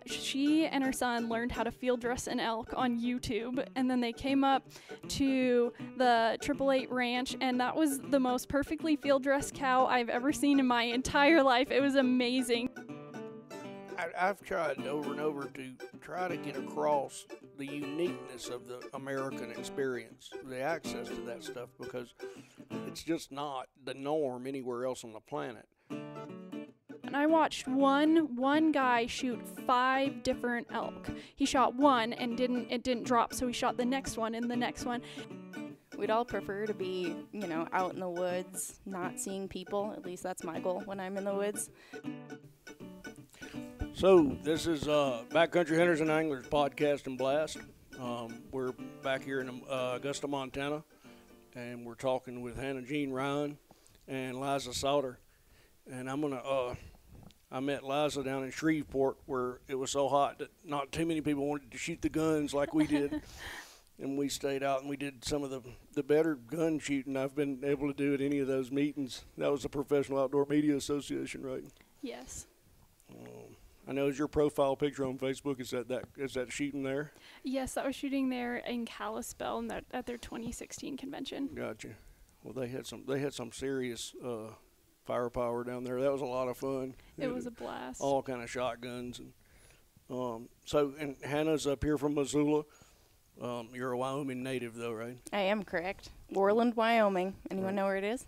she and her son learned how to field dress an elk on YouTube, and then they came up to the 888 Ranch, and that was the most perfectly field dressed cow I've ever seen in my entire life. It was amazing. I've tried over and over to try to get across the uniqueness of the American experience, the access to that stuff, because it's just not the norm anywhere else on the planet. And I watched one guy shoot 5 different elk. He shot one and it didn't drop, so he shot the next one and the next one. We'd all prefer to be, out in the woods, not seeing people. At least that's my goal when I'm in the woods. So this is Backcountry Hunters and Anglers Podcast and Blast. We're back here in Augusta, Montana, and we're talking with Hannah Jean Ryan and Liza Sautter. And I met Liza down in Shreveport, where it was so hot that not too many people wanted to shoot the guns like we did. And we stayed out and we did some of the better gun shooting I've been able to do at any of those meetings. That was the Professional Outdoor Media Association, right? Yes. I know, is your profile picture on Facebook, is that shooting there? Yes, that was shooting there in Kalispell at their 2016 convention. Gotcha. Well, they had some serious firepower down there. That was a lot of fun. It was a blast. All kind of shotguns and and Hannah's up here from Missoula. You're a Wyoming native, though, right? I am correct. Orland, Wyoming. Anyone know where it is?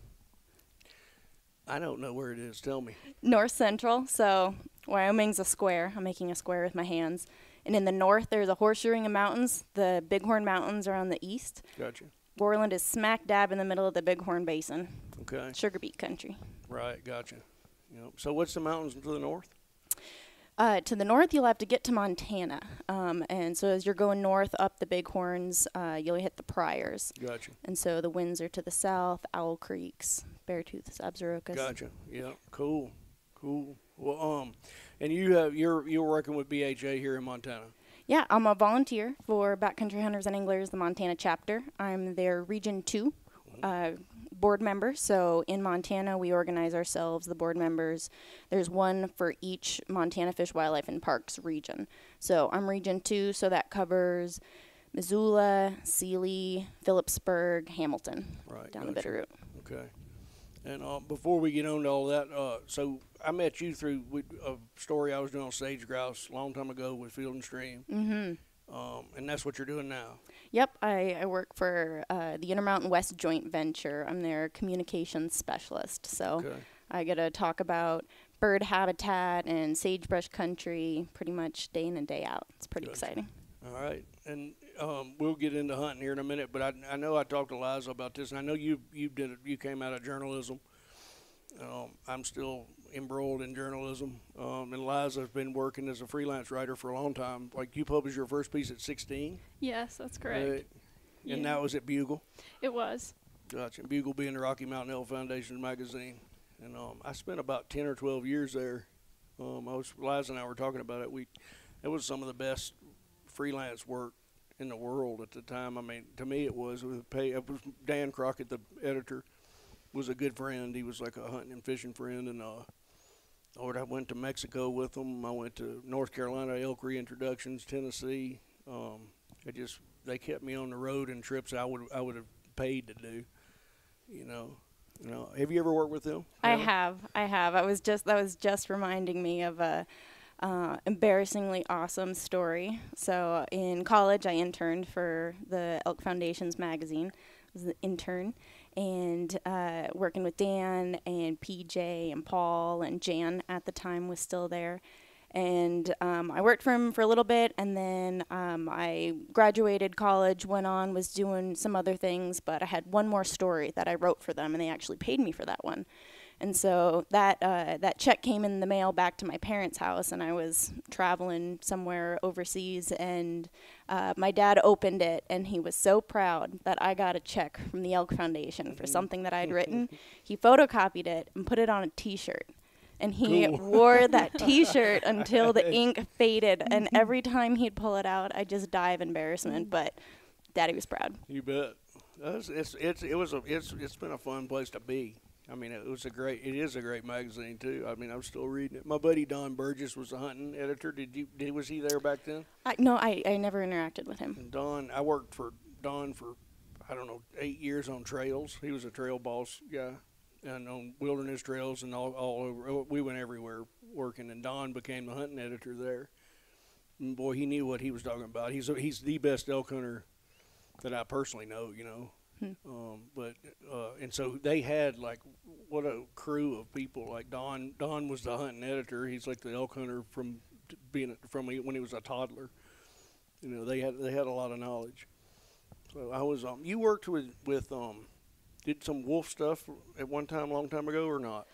I don't know where it is. Tell me. North Central. So Wyoming's a square. I'm making a square with my hands. And in the north, there's a horseshoe ring of mountains. The Bighorn Mountains are on the east. Gotcha. Orland is smack dab in the middle of the Bighorn Basin. Okay. Sugar beet country. Right. Gotcha. Yep. So what's the mountains to the north? To the north, you'll have to get to Montana. And so as you're going north up the Bighorns, you'll hit the Pryors. Gotcha. And so the winds are to the south, Owl Creeks, Beartooths, Absarokas. Gotcha. Yeah. Cool. Well, and you're working with BHA here in Montana. Yeah, I'm a volunteer for Backcountry Hunters and Anglers, the Montana chapter. I'm their Region 2 board member. So in Montana, we organize ourselves, the board members. There's one for each Montana Fish, Wildlife, and Parks region. So I'm Region 2, so that covers Missoula, Sealy, Phillipsburg, Hamilton, right, down the Bitterroot. Okay. And before we get on to all that, so I met you through a story I was doing on sage grouse a long time ago with Field and Stream. Mm-hmm. And that's what you're doing now. Yep, I work for the Intermountain West Joint Venture. I'm their communications specialist. So okay. I get to talk about bird habitat and sagebrush country pretty much day in and day out. It's pretty exciting. All right. And we'll get into hunting here in a minute, but I know I talked to Liza about this, and I know you came out of journalism. I'm still embroiled in journalism, and Liza's been working as a freelance writer for a long time. Like, you published your first piece at 16? Yes, that's correct. Right. And that was at Bugle? It was. Gotcha. Bugle being the Rocky Mountain Elk Foundation magazine. And I spent about 10 or 12 years there. Liza and I were talking about it. It was some of the best freelance work in the world at the time. I mean, to me it was. It was Dan Crockett, the editor, was a good friend. He was like a hunting and fishing friend. And I went to Mexico with him. I went to North Carolina, elk reintroductions, Tennessee. They kept me on the road and trips I would have paid to do. You know. Have you ever worked with them? I have. That was just reminding me of a embarrassingly awesome story. So in college, I interned for the Elk Foundation's magazine. I was an intern, and working with Dan and PJ and Paul and Jan at the time was still there. And I worked for him for a little bit, and then I graduated college, went on, was doing some other things, but I had one more story that I wrote for them, and they actually paid me for that one. And so that check came in the mail back to my parents' house, and I was traveling somewhere overseas, and my dad opened it, and he was so proud that I got a check from the Elk Foundation for something that I'd written. He photocopied it and put it on a T-shirt. And he wore that T-shirt until the ink faded, and every time he'd pull it out, I'd just die of embarrassment. But Daddy was proud. You bet. It's been a fun place to be. I mean, it is a great magazine too. I mean, I'm still reading it. My buddy Don Burgess was the hunting editor. Was he there back then? No, I never interacted with him. And Don, I worked for Don for, I don't know, 8 years on trails. He was a trail boss guy, and on wilderness trails and all over. We went everywhere working, and Don became the hunting editor there. And boy, he knew what he was talking about. He's the best elk hunter that I personally know, you know. And so they had, like, what a crew of people. Like Don was the hunting editor. He's like the elk hunter from when he was a toddler. You know, they had a lot of knowledge. So I was you worked with did some wolf stuff at one time, a long time ago, or not?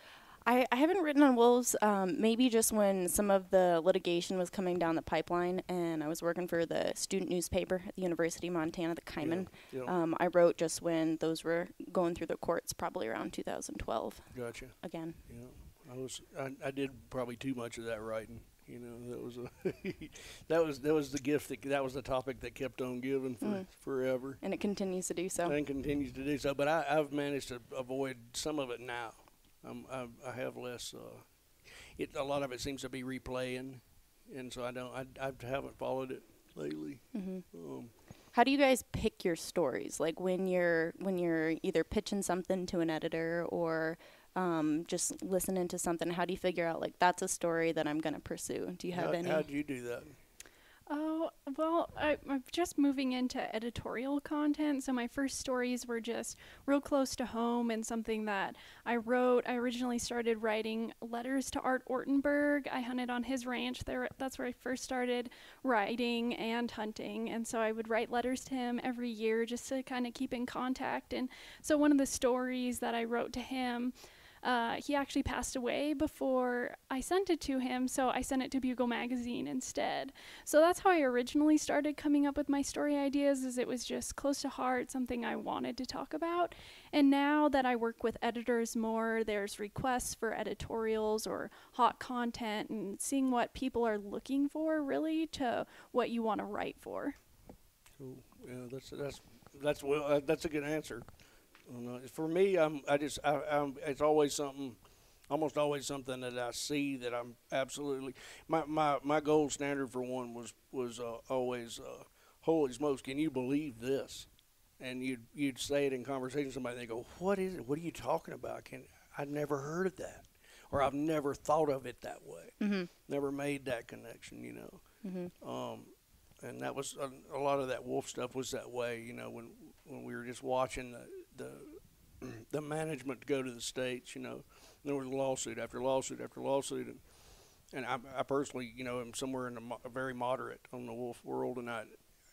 I haven't written on wolves, maybe just when some of the litigation was coming down the pipeline, and I was working for the student newspaper at the University of Montana, the Kaiman. Yeah. I wrote just when those were going through the courts, probably around 2012. Gotcha. Again. Yeah, I did probably too much of that writing. You know, that was that was the gift that was the topic that kept on giving for forever. And it continues to do so. And continues to do so, but I've managed to avoid some of it now. I have less. A lot of it seems to be replaying, and so I haven't followed it lately. How do you guys pick your stories? Like when you're either pitching something to an editor or just listening to something, how do you figure out, like, that's a story that I'm going to pursue? Do you have any? How do you do that? Oh, well, I'm just moving into editorial content, so my first stories were just real close to home and something that I wrote. I originally started writing letters to Art Ortenberg. I hunted on his ranch. That's where I first started writing and hunting, and so I would write letters to him every year just to kind of keep in contact. And so one of the stories that I wrote to him, he actually passed away before I sent it to him, so I sent it to Bugle Magazine instead. So that's how I originally started coming up with my story ideas, is it was just close to heart, something I wanted to talk about. And now that I work with editors more, there's requests for editorials or hot content, and seeing what people are looking for really to what you want to write for. Cool. Yeah, that's a good answer. For me, it's always something, almost always something that I see that I'm absolutely. My gold standard for one was always, holy smokes, can you believe this? And you'd say it in conversation with somebody, and they go, what is it? What are you talking about? I'd never heard of that, or I've never thought of it that way. Never made that connection, you know. And that was a lot of that wolf stuff was that way, you know, when we were just watching the management go to the states, you know, there was lawsuit after lawsuit after lawsuit, and I personally, you know, am somewhere in very moderate on the wolf world, and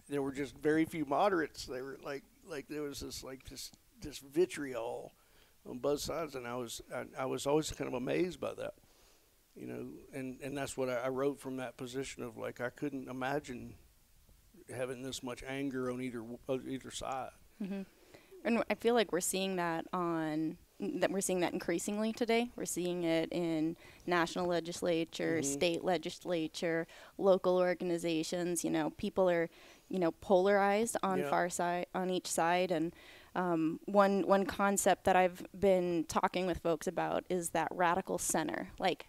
there were just very few moderates. They were like there was this vitriol on both sides, and I was always kind of amazed by that, you know, and that's what I wrote from that position of, like, I couldn't imagine having this much anger on either side. And I feel like we're seeing that increasingly today. We're seeing it in national legislature, state legislature, local organizations. You know, people are, you know, polarized on on each side. And one concept that I've been talking with folks about is that radical center. Like,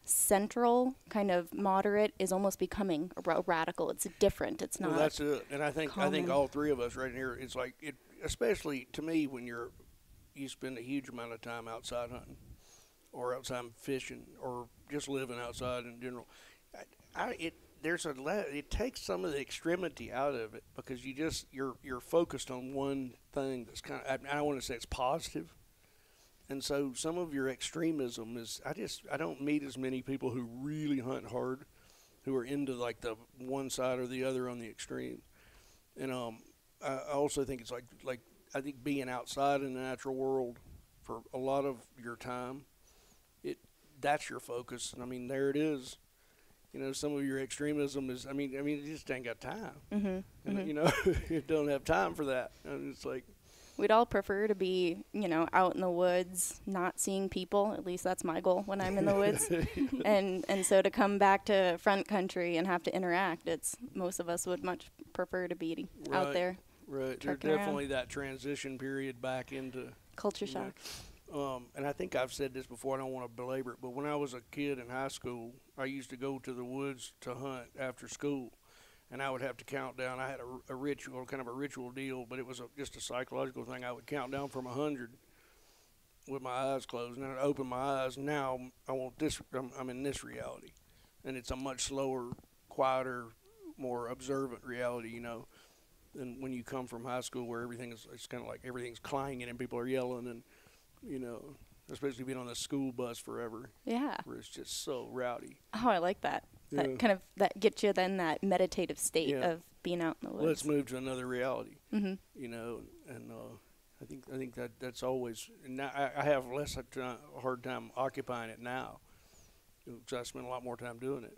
central, kind of moderate, is almost becoming radical. It's different. It's not. Well, that's it. And I think all three of us right here, it's like it. Especially to me, when you spend a huge amount of time outside hunting, or outside fishing, or just living outside in general, it takes some of the extremity out of it, because you're focused on one thing that's kind of, I don't want to say it's positive, and so some of your extremism is, I don't meet as many people who really hunt hard, who are into, like, the one side or the other on the extreme, and I also think it's like I think being outside in the natural world for a lot of your time, that's your focus. And I mean, there it is. You know, some of your extremism is, I mean, you just ain't got time. You know, you don't have time for that. And it's like, we'd all prefer to be, you know, out in the woods, not seeing people. At least that's my goal when I'm in the woods. And so to come back to front country and have to interact, most of us would much prefer to be out there. Right. There's definitely that transition period back into culture shock. and I think I've said this before, I don't want to belabor it, but when I was a kid in high school, I used to go to the woods to hunt after school, and I would have to count down. I had a ritual, kind of a ritual deal, but it was just a psychological thing. I would count down from 100 with my eyes closed, and then I'd open my eyes. Now I'm in this reality, and it's a much slower, quieter, more observant reality, you know, than when you come from high school where it's kind of like everything's clanging and people are yelling, and, you know, especially being on the school bus forever. Yeah. Where it's just so rowdy. Oh, I like that. Yeah. That gets you then that meditative state Yeah. of being out in the woods. Let's move to another reality, Mm-hmm. you know, and I think that's always, and now I have less hard time occupying it now, because I spend a lot more time doing it.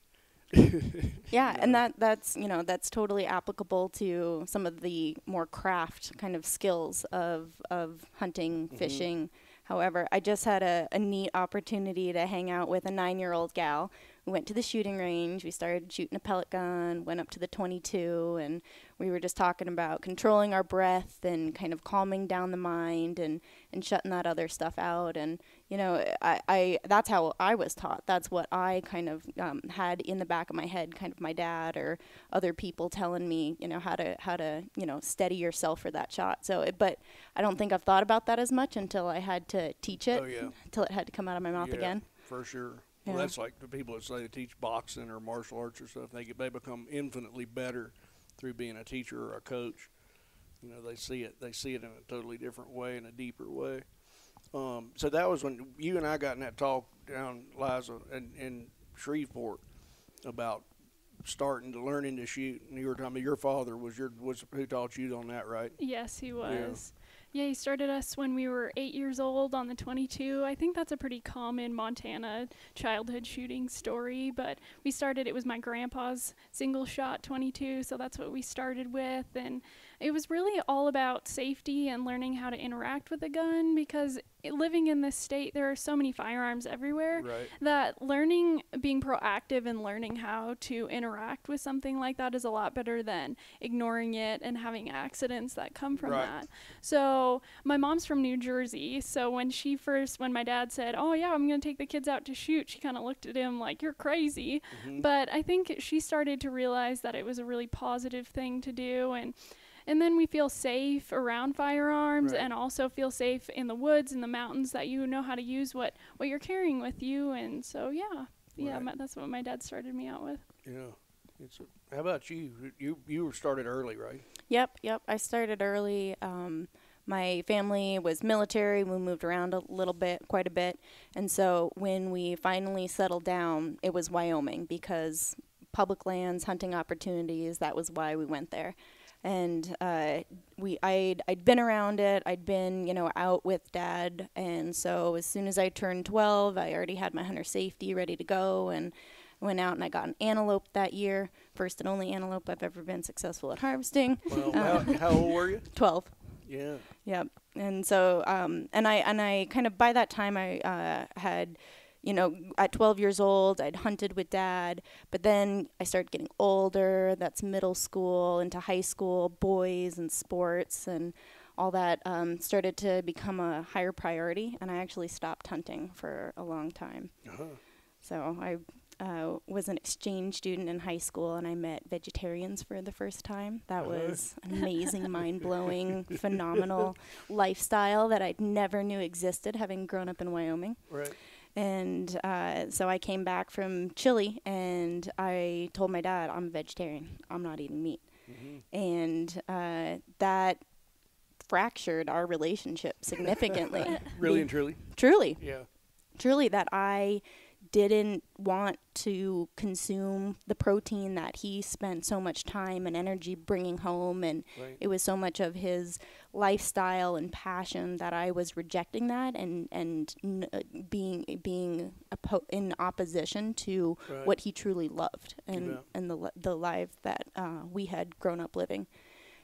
Yeah, You and know? that's totally applicable to some of the more craft kind of skills of hunting, fishing. However, I just had a neat opportunity to hang out with a 9-year-old gal. We went to the shooting range. We started shooting a pellet gun, went up to the 22, and we were just talking about controlling our breath and kind of calming down the mind and shutting that other stuff out. And, you know, I that's how I was taught. That's what I kind of had in the back of my head, kind of my dad or other people telling me, you know, how to you know, steady yourself for that shot. So, but I don't think I've thought about that as much until I had to teach it, Oh, yeah. until it had to come out of my mouth again. For sure. Yeah. Well, that's like the people that say they teach boxing or martial arts or stuff. They become infinitely better through being a teacher or a coach. You know, they see it in a totally different way, in a deeper way. So that was when you and I got in that talk down, Liza, in Shreveport about starting to learning to shoot. And you were telling me your father was who taught you on that, right? Yes, he was. Yeah, he started us when we were 8 years old on the 22. I think that's a pretty common Montana childhood shooting story, but it was my grandpa's single shot 22, so that's what we started with. And it was really all about safety and learning how to interact with a gun, because living in this state, there are so many firearms everywhere, Right. that being proactive and learning how to interact with something like that is a lot better than ignoring it and having accidents that come from Right. that. So my mom's from New Jersey, so when my dad said, "Oh yeah, I'm going to take the kids out to shoot," she kind of looked at him like, "You're crazy." Mm-hmm. But I think she started to realize that it was a really positive thing to do, and then we feel safe around firearms, Right. and also feel safe in the woods and the mountains, that you know how to use what you're carrying with you. And so, Right. that's what my dad started me out with. Yeah. How about you? You were started early, right? Yep. I started early. My family was military. We moved around quite a bit. And so when we finally settled down, it was Wyoming, because public lands, hunting opportunities, that was why we went there. And I'd been around it. I'd been, you know, out with Dad. And so as soon as I turned 12, I already had my hunter safety ready to go, and went out and I got an antelope that year. First and only antelope I've ever been successful at harvesting. Well, how old were you? 12. Yeah. Yep. And so, and I kind of, by that time I had, you know, at 12 years old, I'd hunted with Dad, but then I started getting older. That's middle school into high school, boys and sports and all that started to become a higher priority, and I actually stopped hunting for a long time. Uh-huh. So I was an exchange student in high school, and I met vegetarians for the first time. That was an amazing, mind-blowing, phenomenal lifestyle that I never knew existed, having grown up in Wyoming. Right. And so I came back from Chile, and I told my dad, I'm a vegetarian. I'm not eating meat. Mm-hmm. And that fractured our relationship significantly. Really and truly? Truly. Yeah. Truly, that I didn't want to consume the protein that he spent so much time and energy bringing home, and Right. it was so much of his lifestyle and passion that I was rejecting that and being in opposition to Right. what he truly loved and Yeah. and the life that we had grown up living.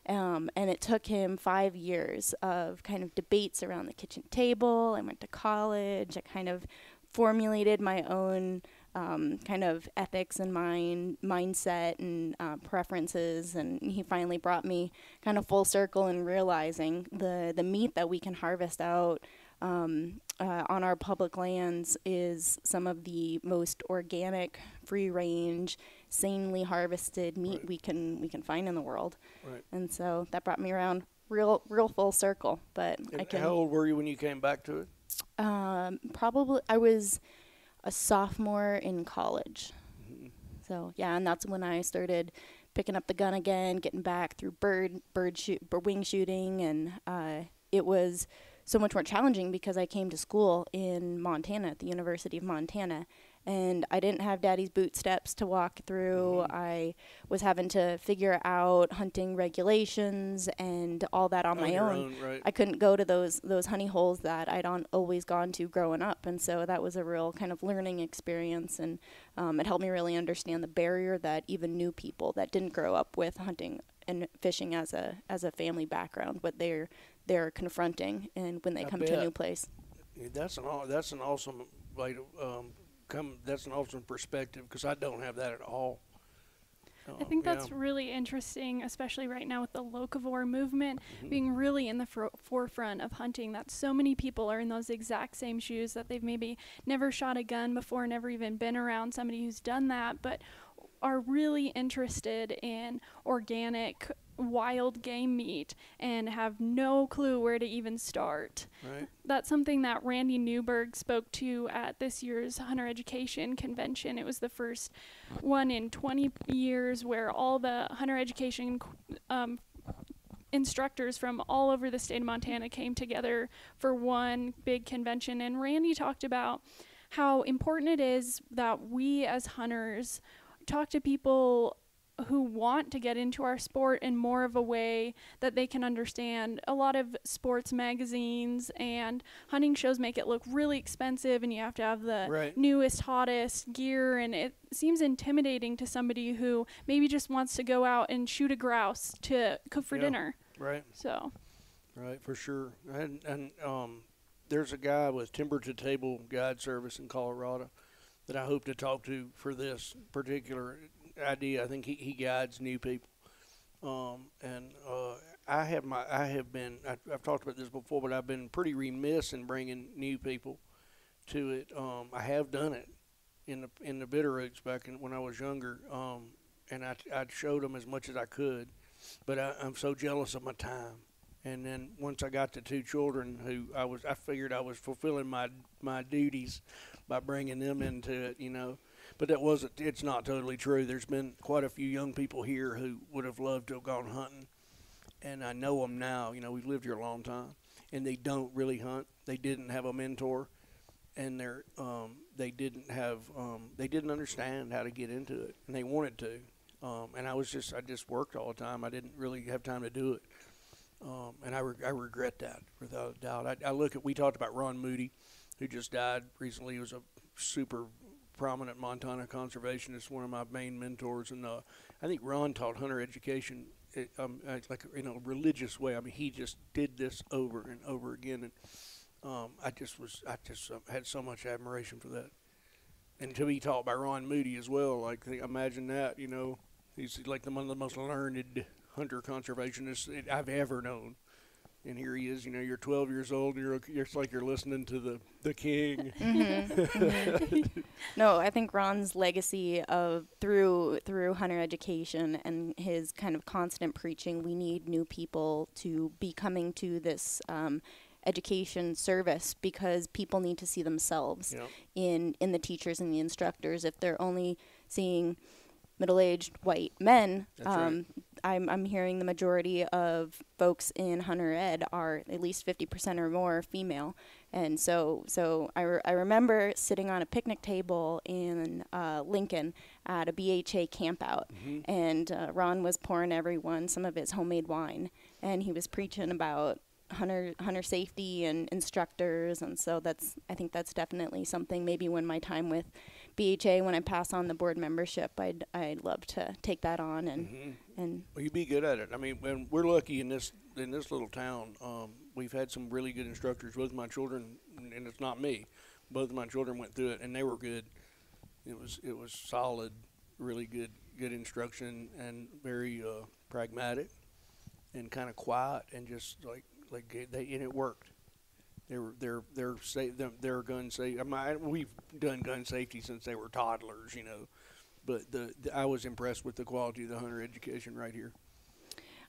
And it took him 5 years of kind of debates around the kitchen table. I went to college. I kind of formulated my own kind of ethics and mindset and preferences, and he finally brought me kind of full circle in realizing the meat that we can harvest out on our public lands is some of the most organic, free-range, sanely harvested meat we can find in the world. Right. And so that brought me around real full circle. But How old were you when you came back to it? Probably I was a sophomore in college. Mm-hmm. So yeah, and that's when I started picking up the gun again, getting back through wing shooting, and it was so much more challenging because I came to school in Montana at the University of Montana, and I didn't have Daddy's bootsteps to walk through. Mm-hmm. I was having to figure out hunting regulations and all that on my own. Right. I couldn't go to those honey holes that I'd always gone to growing up, and so that was a real kind of learning experience, and it helped me really understand the barrier that even new people that didn't grow up with hunting and fishing as a family background, what they're confronting, and when they come to a new place. Yeah, that's an awesome way to that's an awesome perspective, because I don't have that at all. I think that's really interesting, especially right now with the locavore movement being really in the forefront of hunting. That so many people are in those exact same shoes, that they've maybe never shot a gun before, never even been around somebody who's done that, but are really interested in organic wild game meat and have no clue where to even start. Right. That's something that Randy Newberg spoke to at this year's Hunter Education Convention. It was the first one in 20 years where all the hunter education instructors from all over the state of Montana came together for one big convention. And Randy talked about how important it is that we as hunters talk to people who want to get into our sport in more of a way that they can understand. A lot of sports magazines and hunting shows make it look really expensive, and you have to have the newest, hottest gear, and it seems intimidating to somebody who maybe just wants to go out and shoot a grouse to cook for dinner. Right. So. Right, for sure. And there's a guy with Timber to Table Guide Service in Colorado that I hope to talk to for this particular idea. I think he guides new people, I've talked about this before, but I've been pretty remiss in bringing new people to it. I have done it in the Bitterroots back when I was younger, and I showed them as much as I could, but I'm so jealous of my time. And then once I got the two children, I figured I was fulfilling my duties by bringing them into it, But it's not totally true. There's been quite a few young people here who would have loved to have gone hunting, and I know them now. We've lived here a long time, and they don't really hunt. They didn't have a mentor, and they didn't understand how to get into it, and they wanted to. And I just worked all the time. I didn't really have time to do it. And I regret that without a doubt. We talked about Ron Moody, who just died recently. He was a super prominent Montana conservationist, one of my main mentors, and I think Ron taught hunter education like in a religious way. I mean, he just did this over and over again, and I just had so much admiration for that. And to be taught by Ron Moody as well, imagine that. He's like one of the most learned hunter conservationists I've ever known. And here he is, you're 12 years old, and it's like you're listening to the king. Mm-hmm. Mm-hmm. No, I think Ron's legacy of through hunter education and his kind of constant preaching, we need new people to be coming to this education service, because people need to see themselves in the teachers and the instructors. If they're only seeing middle-aged white men, right. I'm hearing the majority of folks in hunter ed are at least 50% or more female. And so I remember sitting on a picnic table in Lincoln at a BHA campout, and Ron was pouring everyone some of his homemade wine, and he was preaching about hunter safety and instructors. And so I think that's definitely something, maybe when my time with BHA, when I pass on the board membership, I'd love to take that on and Well, you'd be good at it. I mean, when we're lucky in this little town, we've had some really good instructors. Both of my children, and it's not me, both of my children went through it, and they were good. It was solid, really good instruction, and very pragmatic, and kind of quiet, and just and it worked. They're gun safety. We've done gun safety since they were toddlers, you know. But I was impressed with the quality of the hunter education right here.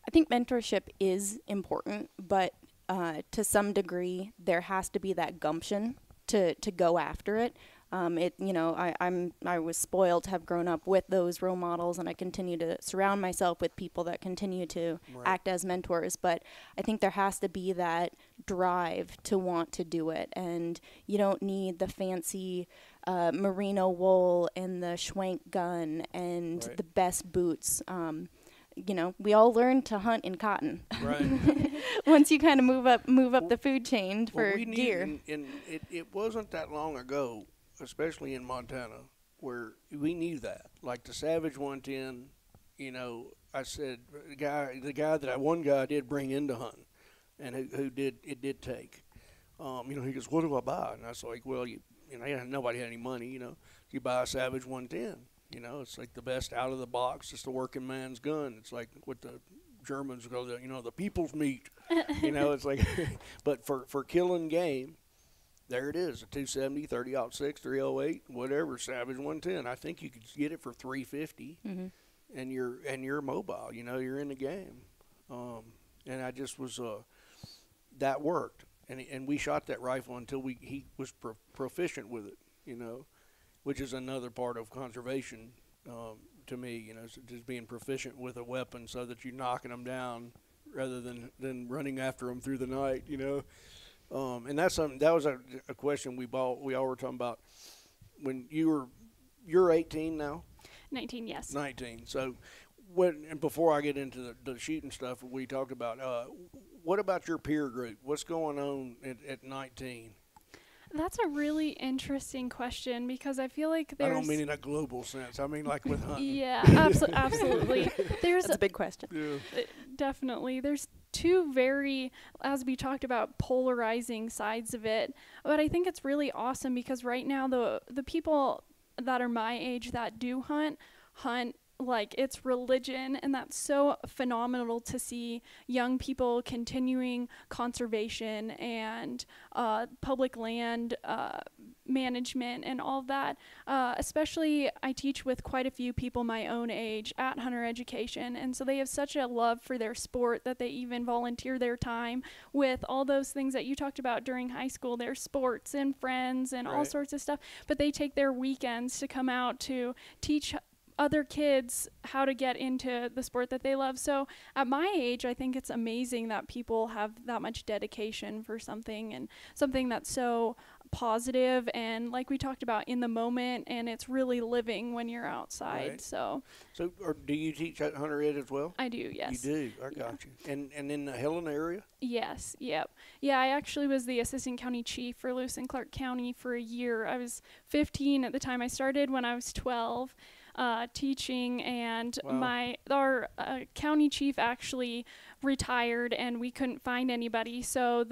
I think mentorship is important, but to some degree, there has to be that gumption to go after it. I was spoiled to have grown up with those role models, and I continue to surround myself with people that continue to act as mentors. But I think there has to be that drive to want to do it, and you don't need the fancy merino wool and the Schwank gun and the best boots. We all learn to hunt in cotton. Right. Once you kind of move up the food chain for gear. And it wasn't that long ago, especially in Montana, where we knew that. Like the Savage 110, I said one guy did bring into hunting, and who did take. He goes, "What do I buy?" And I was like, "Well, nobody had any money. You buy a Savage 110. It's like the best out of the box. It's the working man's gun. It's like what the Germans go, the people's meat. It's like, but for killing game, there it is, a 270, 30-06, 308, whatever, Savage 110. I think you could get it for $350, and you're mobile. You're in the game. And I just was that worked, and we shot that rifle until he was proficient with it. Which is another part of conservation to me. Just being proficient with a weapon so that you're knocking them down rather than running after them through the night. And that was a question we all were talking about when you're 18 now. 19, yes. 19. So and before I get into the shooting stuff we talked about, what about your peer group? What's going on at 19? That's a really interesting question because I feel like I don't mean in a global sense. I mean like with hunting. Yeah, absolutely. That's a big question. Yeah. Definitely. There's two very, as we talked about, polarizing sides of it. But I think it's really awesome because right now the people that are my age that do hunt like it's religion, and that's so phenomenal to see young people continuing conservation and public land management and all of that. Especially I teach with quite a few people my own age at Hunter Education, and so they have such a love for their sport that they even volunteer their time with all those things that you talked about during high school, their sports and friends and all sorts of stuff, but they take their weekends to come out to teach other kids how to get into the sport that they love. So at my age, I think it's amazing that people have that much dedication for something, and something that's so positive and, like we talked about, in the moment, and it's really living when you're outside. Right. So or do you teach at Hunter Ed as well? I do, yes. You do? I got you. And in the Helena area? Yes, yep. Yeah, I actually was the assistant county chief for Lewis and Clark County for a year. I was 15 at the time I started. When I was 12, teaching, and our county chief actually retired, and we couldn't find anybody. So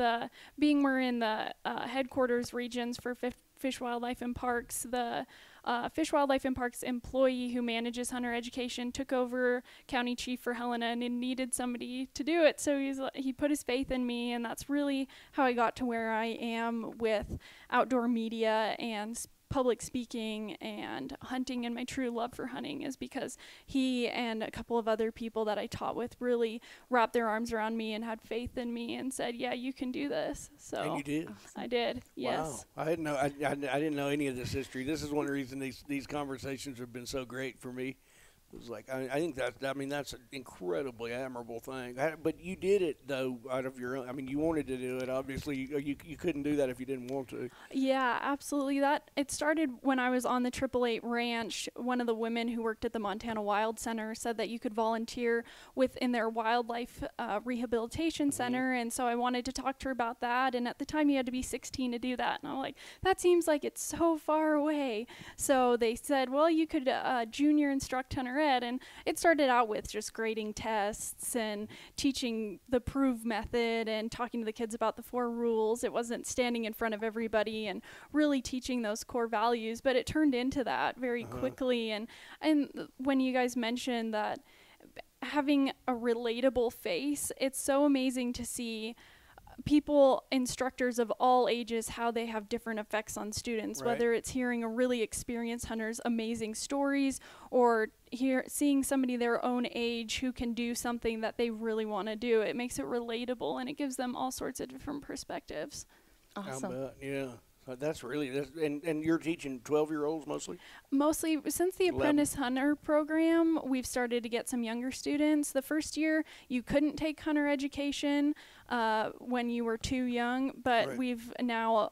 we're in the headquarters regions for Fish, Wildlife, and Parks, the Fish, Wildlife, and Parks employee who manages Hunter Education took over county chief for Helena, and it needed somebody to do it. So he put his faith in me, and that's really how I got to where I am with outdoor media and public speaking and hunting, and my true love for hunting is because he and a couple of other people that I taught with really wrapped their arms around me and had faith in me and said, "Yeah, you can do this." So and you did. I did. Yes. Wow. I didn't know any of this history. This is one reason these conversations have been so great for me. It was like I think that's an incredibly admirable thing. But you did it though out of your own. I mean, you wanted to do it. Obviously, you couldn't do that if you didn't want to. Yeah, absolutely. It started when I was on the 888 Ranch. One of the women who worked at the Montana Wild Center said that you could volunteer within their wildlife rehabilitation center, and so I wanted to talk to her about that. And at the time, you had to be 16 to do that, and I'm like, that seems like it's so far away. So they said, well, you could junior instruct Hunter Ed, and it started out with just grading tests and teaching the prove method and talking to the kids about the 4 rules. It wasn't standing in front of everybody and really teaching those core values, but it turned into that very quickly. And when you guys mentioned that having a relatable face, it's so amazing to see instructors of all ages, how they have different effects on students, Right. whether it's hearing a really experienced hunter's amazing stories or seeing somebody their own age who can do something that they really want to do. It makes it relatable, and it gives them all sorts of different perspectives. Awesome. I bet, yeah. That's and you're teaching 12-year-olds mostly? Mostly, since the 11. Apprentice Hunter program, we've started to get some younger students. The first year, you couldn't take hunter education when you were too young, but Right. we've now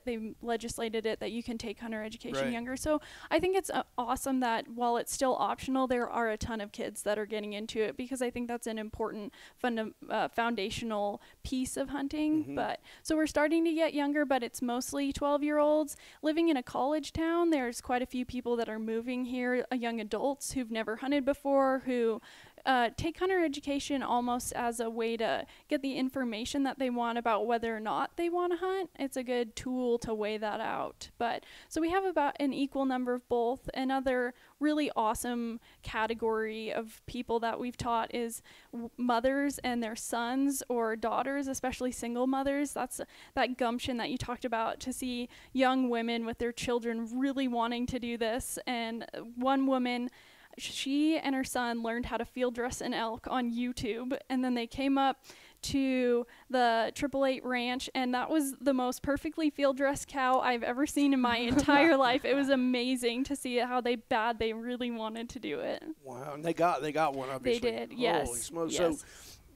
they legislated it that you can take hunter education Right. younger. So I think it's awesome that while it's still optional, there are a ton of kids that are getting into it, because I think that's an important foundational piece of hunting. Mhm. But so we're starting to get younger, but it's mostly 12-year-olds. Living in a college town, there's quite a few people that are moving here, young adults who've never hunted before, who take hunter education almost as a way to get the information that they want about whether or not they want to hunt. It's a good tool to weigh that out. But so we have about an equal number of both. Another really awesome category of people that we've taught is mothers and their sons or daughters, especially single mothers. That's that gumption that you talked about, to see young women with their children really wanting to do this. And one woman, she and her son learned how to field dress an elk on YouTube, and then they came up to the 888 ranch, and that was the most perfectly field dressed cow I've ever seen in my entire life. It was amazing to see how they really wanted to do it. Wow, and they got one, obviously. They did, yes. Holy smokes. Yes. So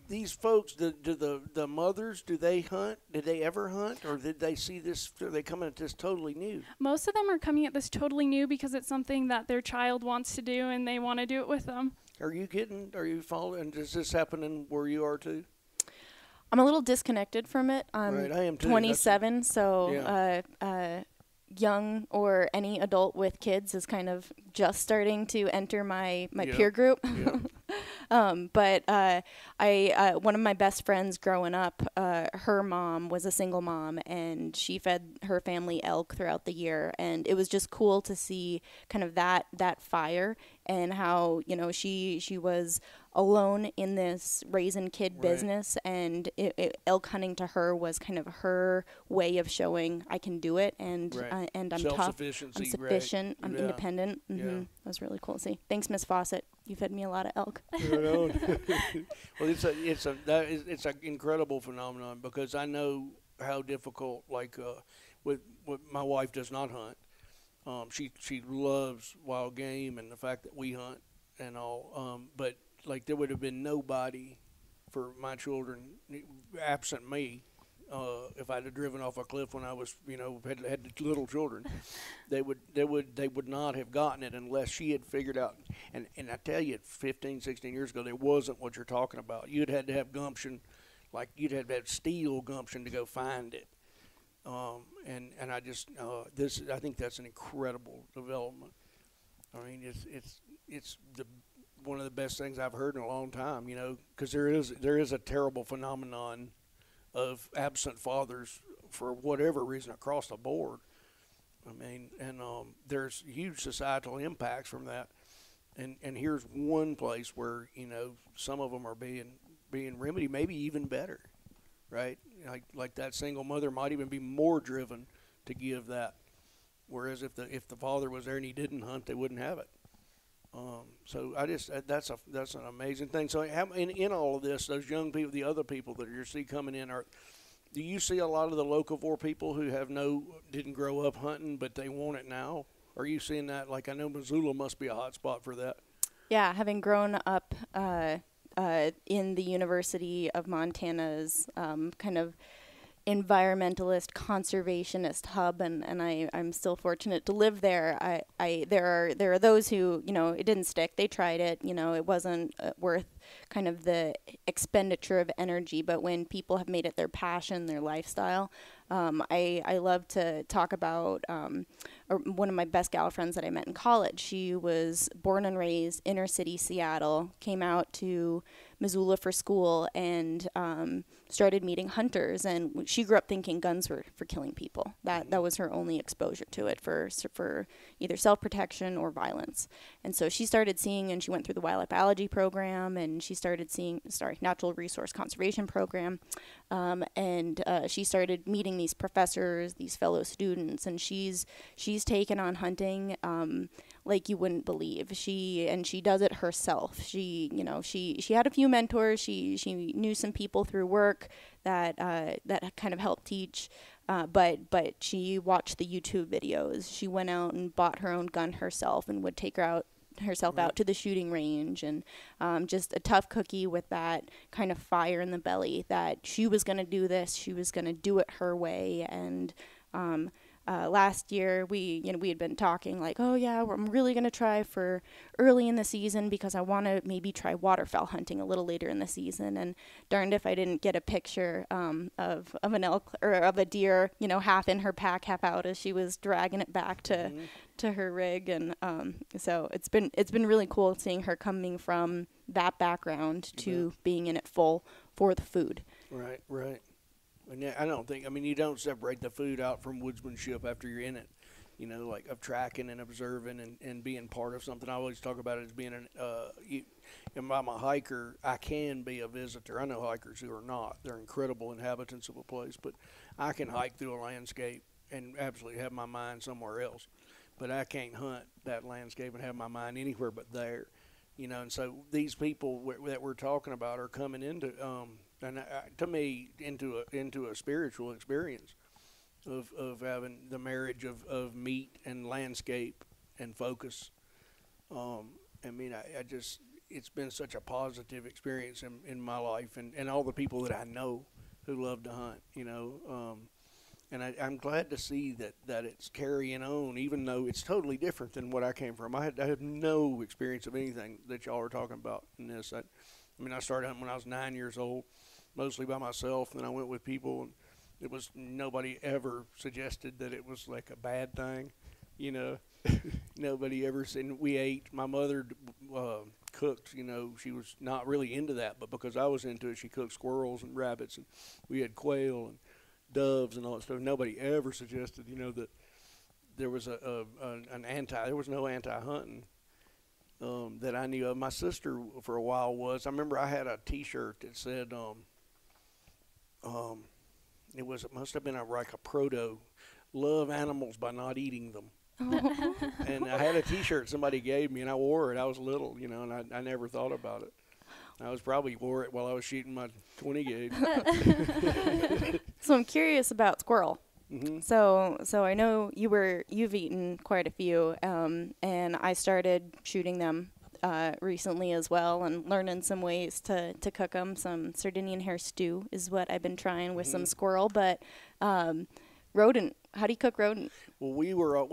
these folks, do the mothers, do they hunt? Did they ever hunt, or did they see this? Are they coming at this totally new? Most of them are coming at this totally new because it's something that their child wants to do, and they want to do it with them. Are you following? Does this happen where you are too? I'm a little disconnected from it. Right, I am too. 27, so Yeah. young or any adult with kids is kind of just starting to enter my Yeah. peer group. Yeah. But one of my best friends growing up, her mom was a single mom, and she fed her family elk throughout the year, and it was just cool to see kind of that fire and how, you know, she was alone in this raising kid Right. business, and elk hunting to her was kind of her way of showing I can do it, and Right. and I'm tough, Self-sufficiency, I'm sufficient, right. I'm Yeah. independent. Yeah. That was really cool to see. Thanks, Miss Fawcett. You fed me a lot of elk. Right on. Well, it's an incredible phenomenon, because I know how difficult, like with my wife does not hunt. She loves wild game and the fact that we hunt and all. But like, there would have been nobody for my children, absent me. If I'd have driven off a cliff when I was, had little children, they would not have gotten it unless she had figured out. And I tell you, 15, 16 years ago, there wasn't what you're talking about. You'd had to have gumption, like you'd have to have steel gumption to go find it. And I just I think that's an incredible development. I mean, it's one of the best things I've heard in a long time. Because there is a terrible phenomenon of absent fathers for whatever reason across the board. I mean, and there's huge societal impacts from that. And here's one place where, some of them are being remedied, maybe even better, right? Like that single mother might even be more driven to give that. Whereas if the father was there and he didn't hunt, they wouldn't have it. So that's an amazing thing. So in all of this, those young people, the other people that you see coming in, do you see a lot of the locavore people who didn't grow up hunting, but they want it now? Are you seeing that? Like, I know Missoula must be a hot spot for that. Yeah, having grown up in the University of Montana's kind of environmentalist conservationist hub, and I'm still fortunate to live there. There are those who, it didn't stick. They tried it, it wasn't worth kind of the expenditure of energy, but when people have made it their passion, their lifestyle, I love to talk about one of my best gal friends that I met in college. She was born and raised inner city Seattle, came out to Missoula for school and started meeting hunters. And she grew up thinking guns were for killing people. That was her only exposure to it for either self-protection or violence. And so she started seeing, and she went through the wildlife biology program, and she started seeing, natural resource conservation program. And she started meeting these professors, these fellow students, and she's taken on hunting like you wouldn't believe. She does it herself. She had a few mentors. She knew some people through work that kind of helped teach. But she watched the YouTube videos. She went out and bought her own gun herself and would take herself out to the shooting range, and just a tough cookie with that kind of fire in the belly that she was going to do this. She was going to do it her way. And last year we had been talking like, oh yeah, I'm really going to try for early in the season because I want to maybe try waterfowl hunting a little later in the season. And darned if I didn't get a picture of an elk or of a deer, half in her pack, half out as she was dragging it back to her rig. And so it's been really cool seeing her coming from that background to being in it full for the food. Right. And I don't think, you don't separate the food out from woodsmanship after you're in it, like of tracking and observing and being part of something. I always talk about it as being if I'm a hiker, I can be a visitor. I know hikers who are not. They're incredible inhabitants of a place, but I can hike through a landscape and absolutely have my mind somewhere else. But I can't hunt that landscape and have my mind anywhere but there, and so these people that we're talking about are coming into to me into a spiritual experience of having the marriage of meat and landscape and focus. I just, it's been such a positive experience in my life and all the people that I know who love to hunt, and I'm glad to see that it's carrying on, even though it's totally different than what I came from. I had no experience of anything that y'all are talking about in this. I started hunting when I was 9 years old, mostly by myself, and then I went with people, and it was, nobody ever suggested that it was like a bad thing, Nobody ever said. We ate. My mother cooked, she was not really into that, but because I was into it, she cooked squirrels and rabbits, and we had quail and doves and all that stuff. Nobody ever suggested, that there was there was no anti-hunting that I knew of. My sister for a while was. I remember I had a T-shirt that said, it must have been like a proto, love animals by not eating them. And I had a T-shirt somebody gave me, and I wore it. I was little, and I never thought about it. I probably wore it while I was shooting my 20 gauge. So I'm curious about squirrel. Mm-hmm. So I know you've eaten quite a few, and I started shooting them recently as well, and learning some ways to cook them. Some Sardinian hair stew is what I've been trying with some squirrel, but rodent. How do you cook rodent? Well, we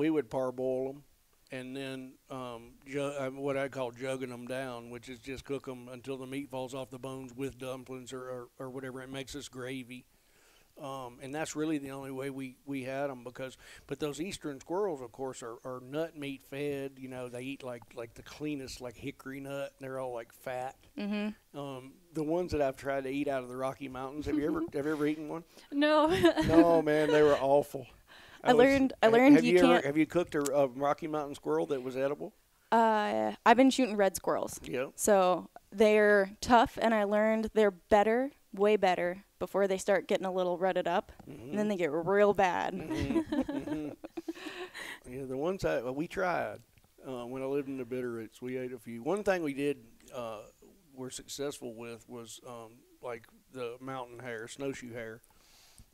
would parboil them, and then what I call jugging them down, which is just cook them until the meat falls off the bones with dumplings or whatever. It makes us gravy. And that's really the only way we had them but those eastern squirrels, of course, are nut meat fed. They eat like the cleanest, like hickory nut, and they're all like fat. Mm-hmm. The ones that I've tried to eat out of the Rocky Mountains, have you ever eaten one? No. No, man, they were awful. I learned Have you cooked a Rocky Mountain squirrel that was edible? I've been shooting red squirrels. Yeah. So they're tough, and I learned they're better, way better, before they start getting a little rutted up, and then they get real bad. Yeah, the ones we tried when I lived in the Bitterroots, we ate a few. One thing we did were successful with was like the mountain hare, snowshoe hare,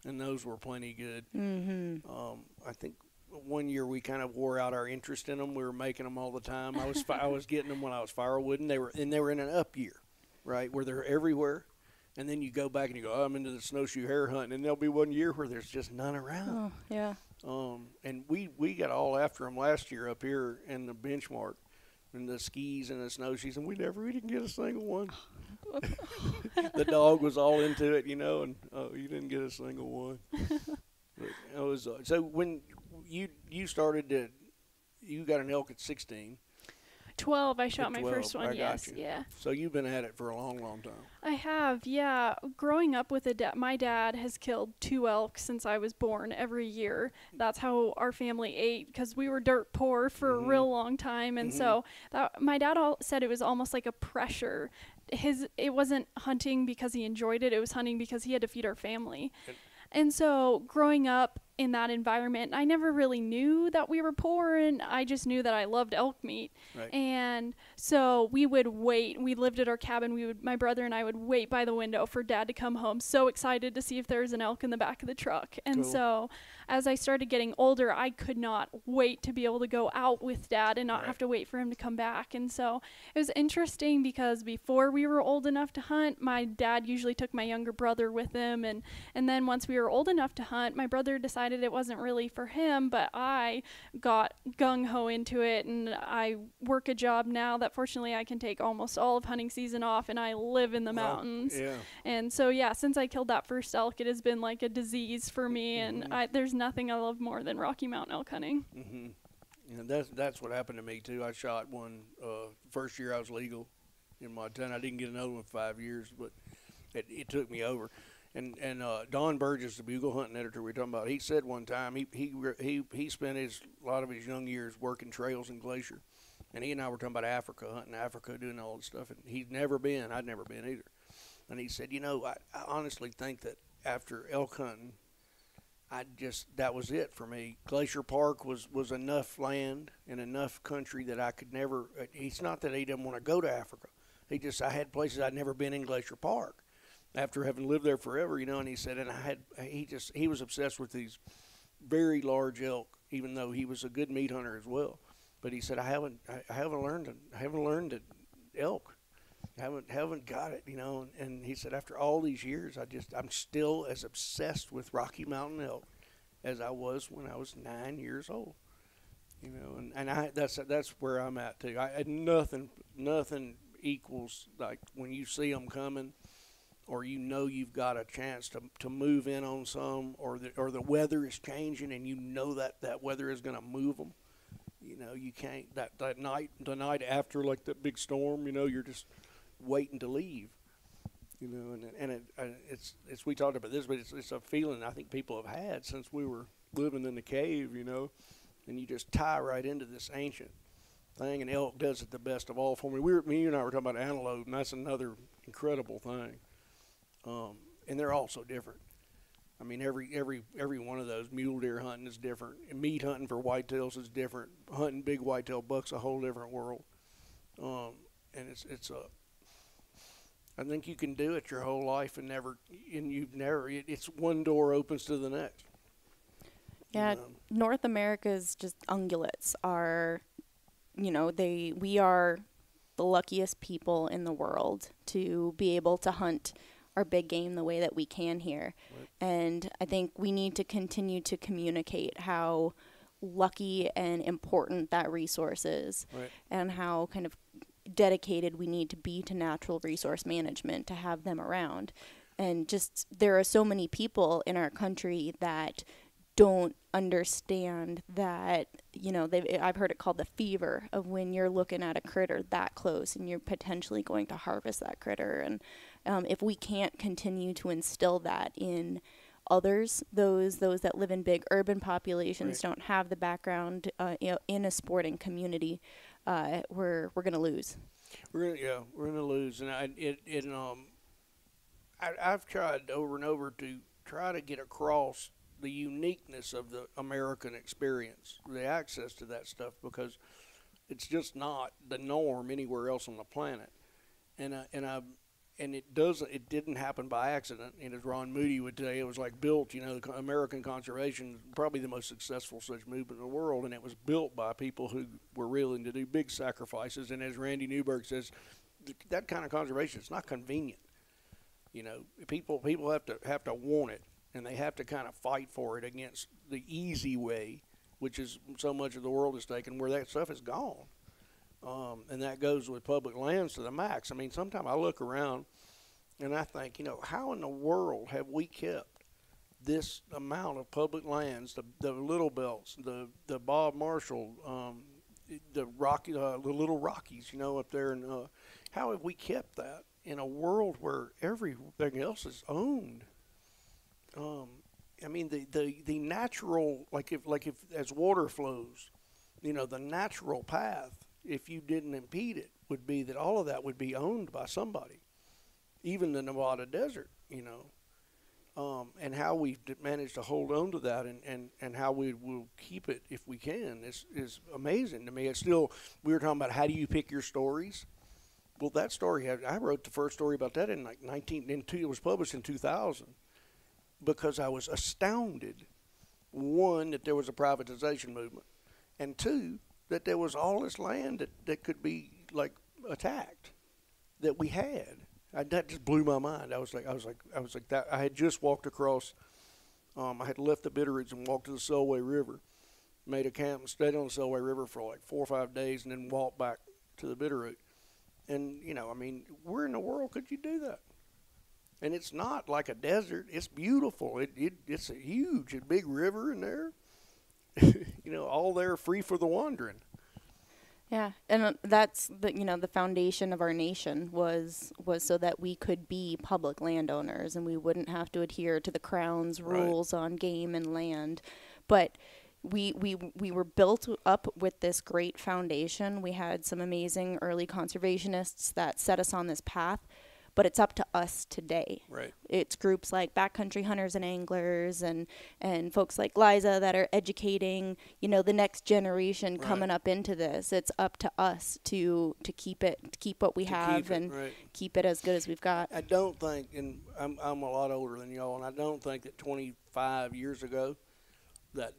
and those were plenty good. I think one year we kind of wore out our interest in them. We were making them all the time. I was getting them when I was firewooding. They were in an up year, right, where they're everywhere. And then you go back and you go, I'm into the snowshoe hare hunting, and there'll be one year where there's just none around. Oh, yeah. And we got all after them last year up here in the benchmark, and the skis and the snowshoes, and we didn't get a single one. The dog was all into it, and you didn't get a single one. But it was so when you started you got an elk at 16. 12, I shot At my 12, first one, I yes. got you. Yeah. So you've been at it for a long, long time. I have, yeah. Growing up with my dad has killed 2 elk since I was born every year. That's how our family ate, because we were dirt poor for a real long time. And so my dad said it was almost like a pressure. It wasn't hunting because he enjoyed it. It was hunting because he had to feed our family. And so growing up in that environment, I never really knew that we were poor, and I just knew that I loved elk meat. Right. And so we would wait. We lived at our cabin. My brother and I would wait by the window for Dad to come home, so excited to see if there was an elk in the back of the truck. And so as I started getting older, I could not wait to be able to go out with Dad and not have to wait for him to come back. And so it was interesting because before we were old enough to hunt, my dad usually took my younger brother with him. And then once we were old enough to hunt, my brother decided it wasn't really for him, but I got gung-ho into it, and I work a job now that fortunately I can take almost all of hunting season off, and I live in the mountains. Yeah. And so, yeah, since I killed that first elk, it has been like a disease for me, and there's nothing I love more than Rocky Mountain elk hunting. And that's what happened to me, too. I shot one first year I was legal in Montana. I didn't get another one for 5 years, but it took me over. And Don Burgess, the bugle hunting editor we were talking about, he said one time he spent a lot of his young years working trails in Glacier, and he and I were talking about Africa, hunting Africa, doing all this stuff, and he'd never been. I'd never been either. And he said, I honestly think that after elk hunting, that was it for me. Glacier Park was enough land and enough country that I could never. It's not that he didn't want to go to Africa. I had places I'd never been in Glacier Park. After having lived there forever, and he said, and he was obsessed with these very large elk, even though he was a good meat hunter as well. But he said, I haven't learned to elk. I haven't got it, And he said, after all these years, I'm still as obsessed with Rocky Mountain elk as I was when I was 9 years old. And that's where I'm at too. Nothing equals like when you see them coming, or you've got a chance to move in on some, or the weather is changing and that weather is going to move them. You can't the night after like that big storm. You're just waiting to leave. It's we talked about this, but it's a feeling I think people have had since we were living in the cave. And you just tie right into this ancient thing, and elk does it the best of all for me. Me and I were talking about antelope, and that's another incredible thing. And they're all so different. I mean, every one of those, mule deer hunting is different. And meat hunting for whitetails is different. Hunting big whitetail buck's a whole different world. And I think you can do it your whole life it's one door opens to the next. Yeah, North America's just ungulates are, we are the luckiest people in the world to be able to hunt our big game the way that we can here. Right. And I think we need to continue to communicate how lucky and important that resource is, right, and how kind of dedicated we need to be to natural resource management to have them around. And just there are so many people in our country that don't understand that, I've heard it called the fever of when you're looking at a critter that close and you're potentially going to harvest that critter. And if we can't continue to instill that in others, those that live in big urban populations, right, don't have the background in a sporting community, we're going to lose. We're going to lose. And I've tried over and over to try to get across the uniqueness of the American experience, the access to that stuff, because it's just not the norm anywhere else on the planet. And it didn't happen by accident. And as Ron Moody would tell you, it was like built, the American conservation, probably the most successful such movement in the world, and it was built by people who were willing to do big sacrifices. And as Randy Newberg says, that kind of conservation, it's not convenient. People have to want it, and they have to kind of fight for it against the easy way, which is so much of the world is taken, where that stuff is gone. And that goes with public lands to the max. I mean, sometimes I look around and I think, how in the world have we kept this amount of public lands, the Little Belts, the Bob Marshall, the little Rockies, up there, and how have we kept that in a world where everything else is owned? I mean, the natural, like if as water flows, the natural path, if you didn't impede it, would be that all of that would be owned by somebody, even the Nevada desert, and how we've managed to hold on to that and how we will keep it if we can is amazing to me. It's still, we were talking about how do you pick your stories. Well, that story, I wrote the first story about that in it was published in 2000 because I was astounded, one, that there was a privatization movement, and two, that there was all this land that could be like attacked that we had. That just blew my mind. I was like that. I had just walked across. I had left the Bitterroots and walked to the Selway River, made a camp and stayed on the Selway River for like 4 or 5 days, and then walked back to the Bitterroot. And I mean, where in the world could you do that? And it's not like a desert. It's beautiful. It's a huge, big river in there. All there free for the wandering. Yeah, and that's the foundation of our nation was so that we could be public landowners and we wouldn't have to adhere to the Crown's rules on game and land. But we were built up with this great foundation. We had some amazing early conservationists that set us on this path. But it's up to us today. Right. It's groups like Backcountry hunters and anglers and folks like Liza that are educating, the next generation coming up into this. It's up to us to keep what we have and keep it as good as we've got. I don't think, and I'm a lot older than y'all, and I don't think that 25 years ago that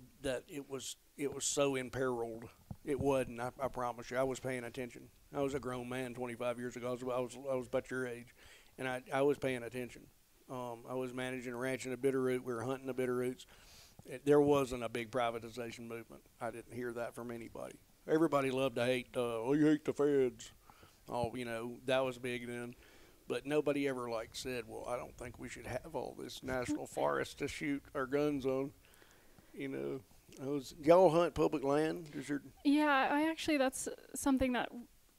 it was so imperiled. It wasn't. I promise you. I was paying attention. I was a grown man 25 years ago. I was about your age, and I was paying attention. I was managing a ranch in the Bitterroot. We were hunting the Bitterroots. There wasn't a big privatization movement. I didn't hear that from anybody. Everybody loved to hate. You hate the feds. That was big then. But nobody ever said, well, I don't think we should have all this national forest to shoot our guns on. Y'all hunt public land? Yeah, that's something that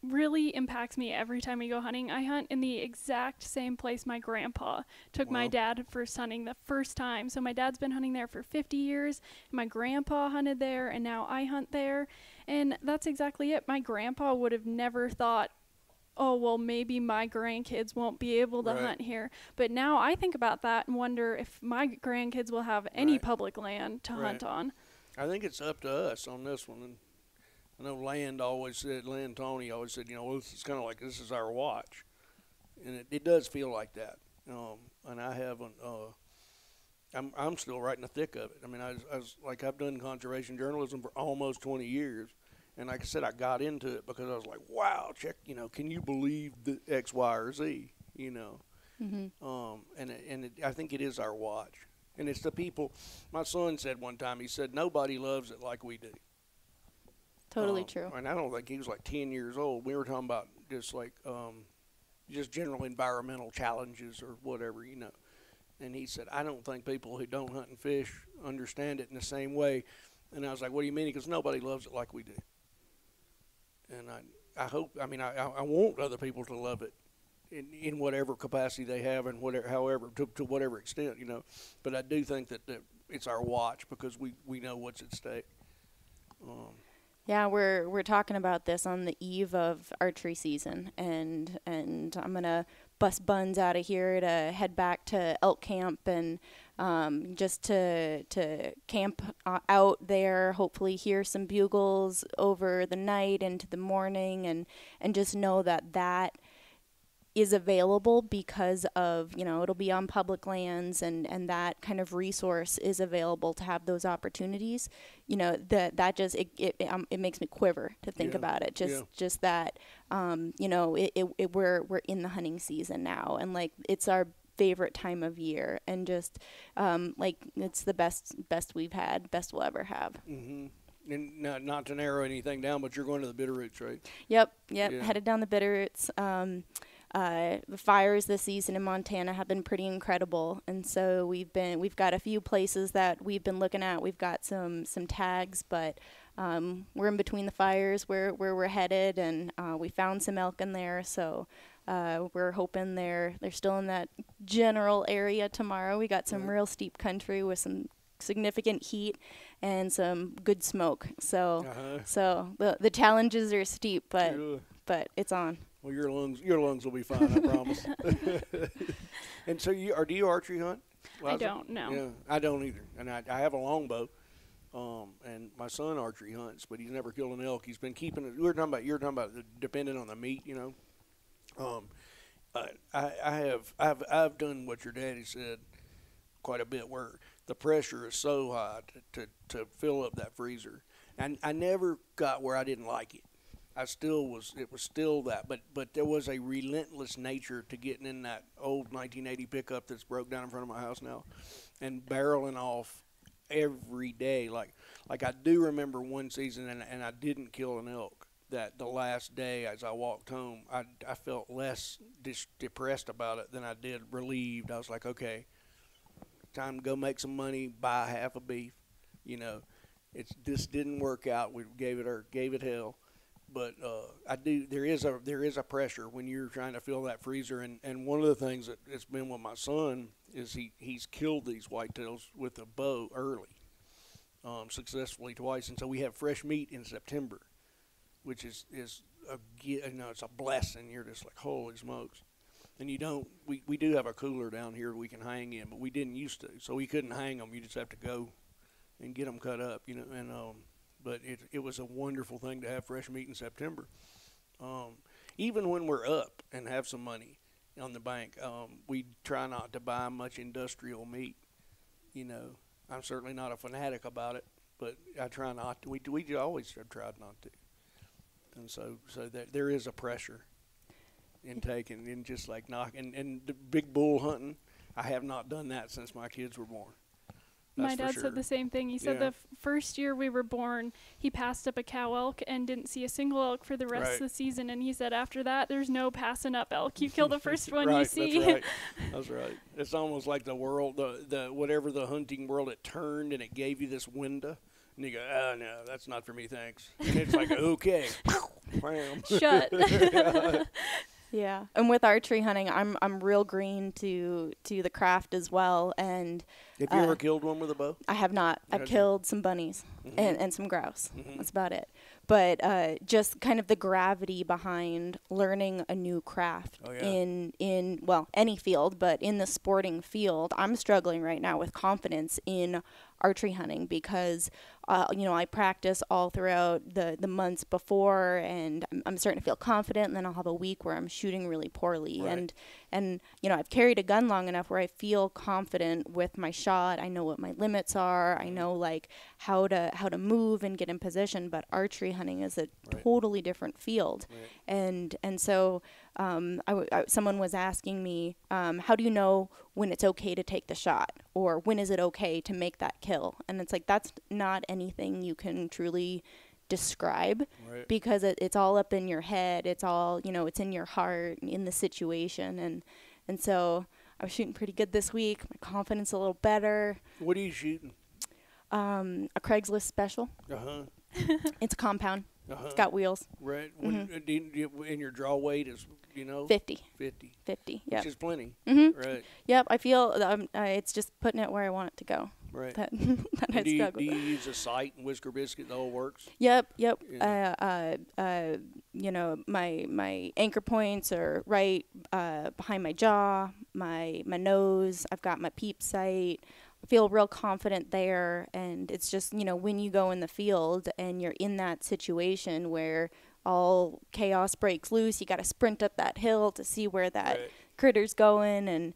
really impacts me every time we go hunting. I hunt in the exact same place my grandpa took my dad first hunting the first time. So my dad's been hunting there for 50 years. My grandpa hunted there, and now I hunt there. And that's exactly it. My grandpa would have never thought, oh, well, maybe my grandkids won't be able to hunt here. But now I think about that and wonder if my grandkids will have any public land to hunt on. I think it's up to us on this one. And I know Land Tony always said, it's kind of like this is our watch. And it does feel like that. And I haven't, I'm still right in the thick of it. I mean, I've done conservation journalism for almost 20 years. And like I said, I got into it because I was like, wow, check, can you believe the X, Y, or Z, Mm-hmm. I think it is our watch. And it's the people. My son said one time, he said, nobody loves it like we do. Totally true. And I don't think he was 10 years old. We were talking about just just general environmental challenges or whatever, And he said, I don't think people who don't hunt and fish understand it in the same way. And I was like, what do you mean? He goes, nobody loves it like we do. And I hope, I want other people to love it in whatever capacity they have and however, to whatever extent, But I do think that it's our watch because we know what's at stake. Yeah, we're talking about this on the eve of archery season, and I'm gonna bust buns out of here to head back to elk camp and just to camp out there. Hopefully, hear some bugles over the night into the morning, and just know that is available because of, it'll be on public lands and that kind of resource is available to have those opportunities. That just, it makes me quiver to think about it. Just that, we're in the hunting season now, and it's our favorite time of year, and just it's the best we've had, best we'll ever have. Mm-hmm. And not to narrow anything down, but you're going to the Bitterroots, right? Yep. Yeah. Headed down the Bitterroots. The fires this season in Montana have been pretty incredible, and so we've got a few places that we've been looking at. We've got some tags, but we're in between the fires where we're headed, and we found some elk in there, so we're hoping they're still in that general area tomorrow. We got some real steep country with some significant heat and some good smoke. So so the challenges are steep, but it's on. Well, your lungs will be fine, I promise. And so do you archery hunt, Liza? I don't know. Yeah, I don't either. And I have a longbow. And my son archery hunts, but he's never killed an elk. He's been keeping it. You're talking about depending on the meat, you know. I've done what your daddy said quite a bit, where the pressure is so high to fill up that freezer, and I never got where I didn't like it. It was still that, but there was a relentless nature to getting in that old 1980 pickup that's broke down in front of my house now, and barreling off every day. Like I do remember one season, and I didn't kill an elk. That the last day as I walked home, I felt less depressed about it than I did relieved. I was like, okay, time to go make some money, buy half a beef. You know, this didn't work out. We gave it hell. But there is a pressure when you're trying to fill that freezer, and one of the things that it's been with my son is he's killed these whitetails with a bow early, successfully twice, and so we have fresh meat in September, which is it's a blessing. You're just like, holy smokes. And we do have a cooler down here we can hang in, but we didn't used to, so we couldn't hang them. You just have to go and get them cut up, you know, and but it was a wonderful thing to have fresh meat in September. Even when we're up and have some money on the bank, we try not to buy much industrial meat. You know, I'm certainly not a fanatic about it, but I try not to. We always have tried not to. And so that there is a pressure in taking, and just like knocking, and the big bull hunting, I have not done that since my kids were born. My dad said the same thing. He said the first year we were born, he passed up a cow elk and didn't see a single elk for the rest of the season. And he said after that, there's no passing up elk. You kill the first one you see. That's right. That's right. It's almost like the world, the whatever the hunting world, it turned and it gave you this window. And you go, oh, no, that's not for me, thanks. And it's like, okay. Shut. Yeah, and with archery hunting, I'm real green to the craft as well. And have you ever killed one with a bow? I have not. I've killed some bunnies and some grouse. That's about it. But just kind of the gravity behind learning a new craft in well, any field, but in the sporting field, I'm struggling right now with confidence in archery hunting because I practice all throughout the months before, and I'm starting to feel confident, and then I'll have a week where I'm shooting really poorly. And I've carried a gun long enough where I feel confident with my shot. I know what my limits are. I know like how to move and get in position. But archery hunting is a totally different field, and so someone was asking me, how do you know when it's okay to take the shot, or when is it okay to make that kill? And it's like, that's not anything you can truly describe because it's all up in your head. It's all, it's in your heart, in the situation. And so I was shooting pretty good this week. My confidence a little better. What are you shooting? A Craigslist special. It's a compound. It's got wheels. Right. And your draw weight is, 50. 50. Yeah. Which is plenty. Right. Yep. I feel it's just putting it where I want it to go. Right. That I struggle. Do you use a sight and whisker biscuit? The whole works. Yep. Yeah. My anchor points are right behind my jaw, my nose. I've got my peep sight. Feel real confident there, and it's just when you go in the field and you're in that situation where all chaos breaks loose, you got to sprint up that hill to see where that critter's going,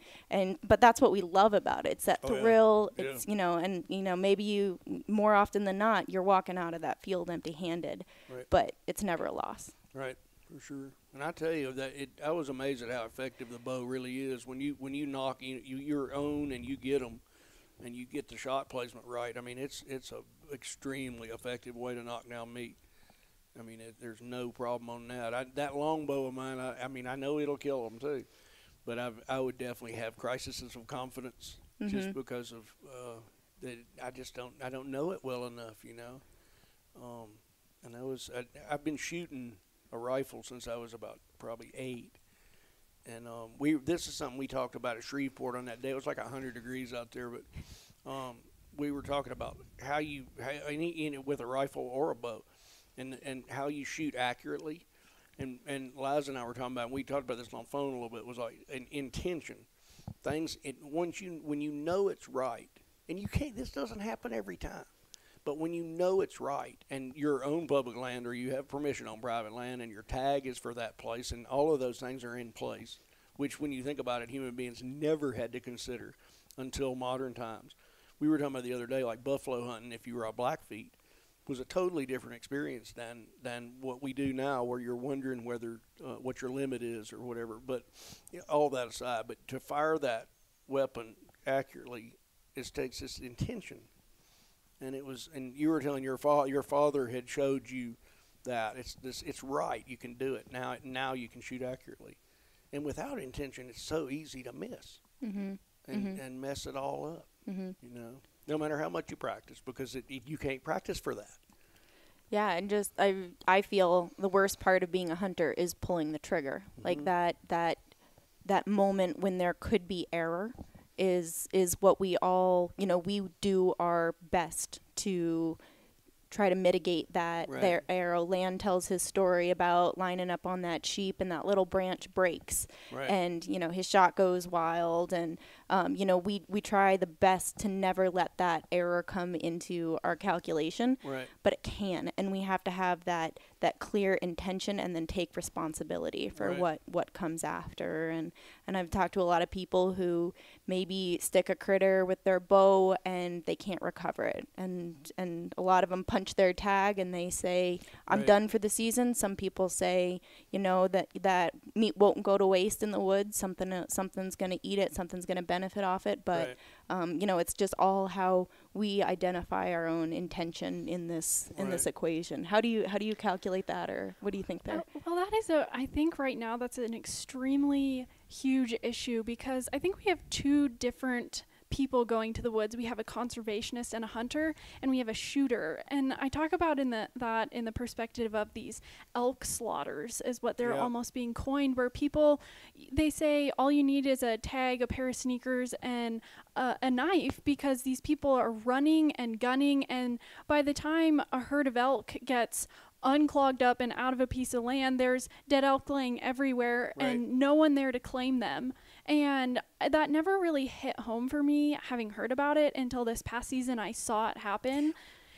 but that's what we love about it. It's that thrill. It's maybe you, more often than not, you're walking out of that field empty-handed, but it's never a loss. Right, for sure. And I tell you that I was amazed at how effective the bow really is. When you knock your own and you get them, and you get the shot placement right. I mean, it's a extremely effective way to knock down meat. I mean, there's no problem on that. That longbow of mine, I know it'll kill them too, but I would definitely have crises of confidence just because of that. I don't know it well enough, and I've been shooting a rifle since I was about probably 8. And this is something we talked about at Shreveport on that day. It was like 100 degrees out there, but we were talking about how with a rifle or a bow, and how you shoot accurately. And Liza and I were talking about, and we talked about this on the phone a little bit, was like an intention. When you know it's right, and this doesn't happen every time, but when you know it's right, and you're on public land or you have permission on private land, and your tag is for that place, and all of those things are in place, which when you think about it, human beings never had to consider until modern times. We were talking about the other day, like buffalo hunting, if you were a Blackfeet, was a totally different experience than what we do now, where you're wondering whether what your limit is or whatever. But all that aside, but to fire that weapon accurately, it takes this intention. And you were telling your father had showed you that it's right. You can do it now. You can shoot accurately, and without intention, it's so easy to miss and mess it all up. No matter how much you practice, because you can't practice for that. Yeah, and just I feel the worst part of being a hunter is pulling the trigger. Like that moment when there could be error is what we all, we do our best to try to mitigate that. Right. Their arrow. Land tells his story about lining up on that sheep and that little branch breaks. Right. And, his shot goes wild. And, we try the best to never let that error come into our calculation. Right. But it can. And we have to have that clear intention and then take responsibility for Right. what comes after. And I've talked to a lot of people who maybe stick a critter with their bow and they can't recover it. And a lot of them punch their tag and they say, I'm Right. done for the season. Some people say, that meat won't go to waste in the woods. Something's going to eat it. Something's going to benefit off it. But, Right. it's just all how we identify our own intention in this equation. How do you calculate that, or what do you think there? Well, that is I think right now that's an extremely huge issue, because I think we have two different people going to the woods. We have a conservationist and a hunter, and we have a shooter. And I talk about that in the perspective of these elk slaughters is what they're almost being coined, where people, they say all you need is a tag, a pair of sneakers, and a knife, because these people are running and gunning, and by the time a herd of elk gets unclogged up and out of a piece of land, there's dead elk laying everywhere. Right. And no one there to claim them. And that never really hit home for me, having heard about it, until this past season I saw it happen.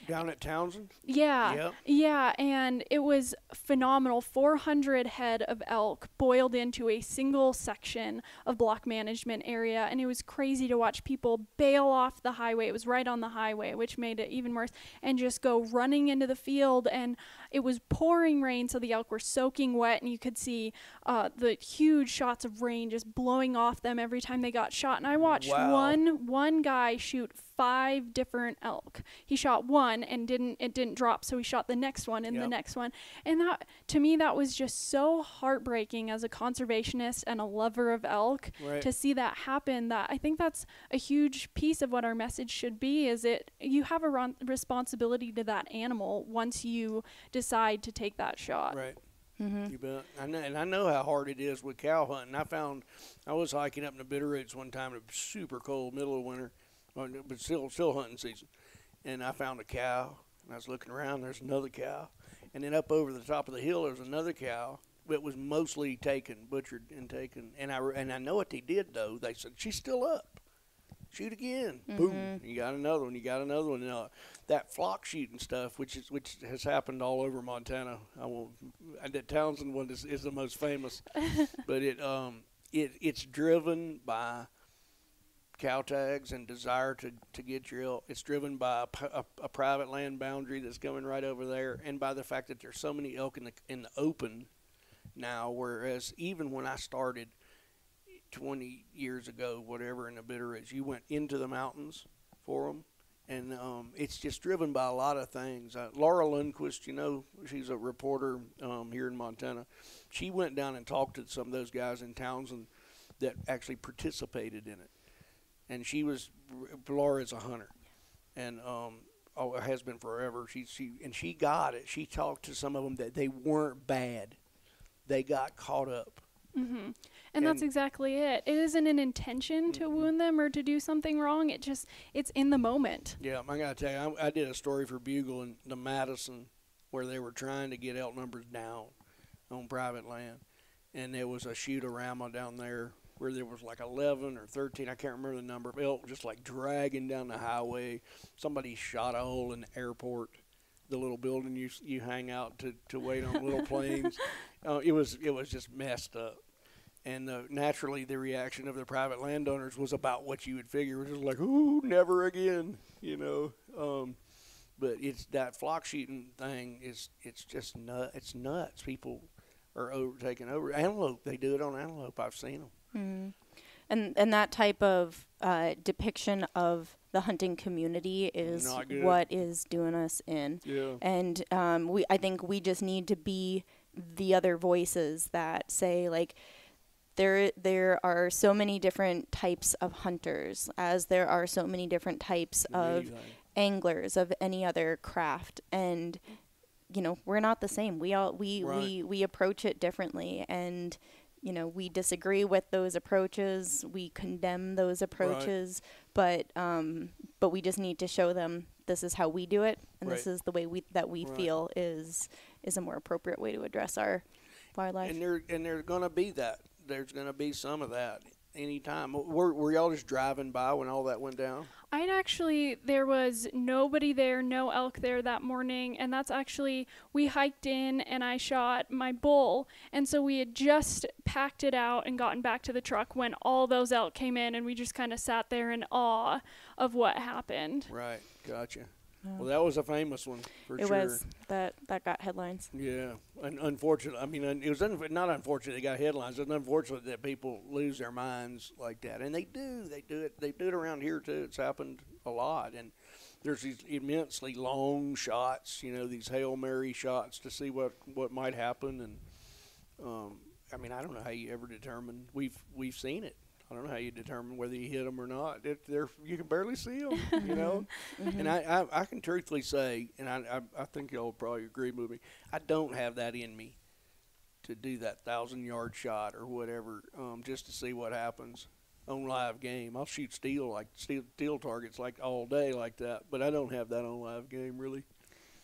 Down at Townsend? Yeah. Yep. Yeah, and it was phenomenal. 400 head of elk boiled into a single section of block management area, and it was crazy to watch people bail off the highway. It was right on the highway, which made it even worse, and just go running into the field. And it was pouring rain, so the elk were soaking wet, and you could see the huge shots of rain just blowing off them every time they got shot. And I watched one guy shoot 5 different elk. He shot one and it didn't drop, so he shot the next one and the next one. And that, to me, that was just so heartbreaking as a conservationist and a lover of elk, Right. to see that happen. That I think that's a huge piece of what our message should be, is you have a responsibility to that animal once you decide to take that shot. Right. You bet. I know how hard it is with cow hunting. I was hiking up in the Bitterroots one time. It was super cold, middle of winter, but still hunting season. And I found a cow, and I was looking around. There's another cow, and then up over the top of the hill there's another cow. It was mostly butchered and taken. And I know what they did though. They said, she's still up. Shoot again. Boom. You got another one. That flock shooting stuff, which has happened all over Montana. The Townsend one is the most famous, but it's driven by cow tags and desire to get your elk. It's driven by a private land boundary that's coming right over there, and by the fact that there's so many elk in the open now. Whereas even when I started 20 years ago, whatever, in the Bitterroots, you went into the mountains for them, and it's just driven by a lot of things. Laura Lundquist, she's a reporter here in Montana. She went down and talked to some of those guys in Townsend that actually participated in it, and Laura's a hunter, and has been forever. She got it. She talked to some of them that they weren't bad. They got caught up. Mm-hmm. And that's exactly it. It isn't an intention to wound them or to do something wrong. It's in the moment. Yeah, I got to tell you, I did a story for Bugle in the Madison where they were trying to get elk numbers down on private land. And there was a shoot-a-rama down there where there was like 11 or 13, I can't remember the number, of elk just like dragging down the highway. Somebody shot a hole in the airport, the little building you hang out to wait on little planes. It was just messed up. And naturally, the reaction of the private landowners was about what you would figure, which was like, "Ooh, never again," you know. But it's that flock shooting thing it's just it's nuts. People are taking over antelope. They do it on antelope. I've seen them. Mm. And that type of depiction of the hunting community is what is doing us in. Yeah. And I think we just need to be the other voices that say, like, there are so many different types of hunters, as there are so many different types of anglers of any other craft, and you know, we're not the same. We approach it differently, and you know, we disagree with those approaches, we condemn those approaches, but we just need to show them this is how we do it, and this is the way we feel is a more appropriate way to address our wildlife. And there's going to be that. There's going to be some of that anytime. Were y'all just driving by when all that went down? There was nobody there, no elk there that morning, and that's actually, we hiked in and I shot my bull, and so we had just packed it out and gotten back to the truck when all those elk came in, and we just kind of sat there in awe of what happened. Right, gotcha. Well, that was a famous one for sure. It was. That got headlines. Yeah, and unfortunate. I mean, it was not unfortunate it got headlines. It's unfortunate that people lose their minds like that, and they do. They do it around here too. It's happened a lot, and there's these immensely long shots. You know, these Hail Mary shots to see what might happen, and I mean, I don't know how you ever determine. We've seen it. I don't know how you determine whether you hit them or not. You can barely see them, you know. Mm-hmm. And I can truthfully say, and I think y'all probably agree with me, I don't have that in me to do that 1,000-yard shot or whatever, just to see what happens on live game. I'll shoot steel targets like all day like that, but I don't have that on live game really.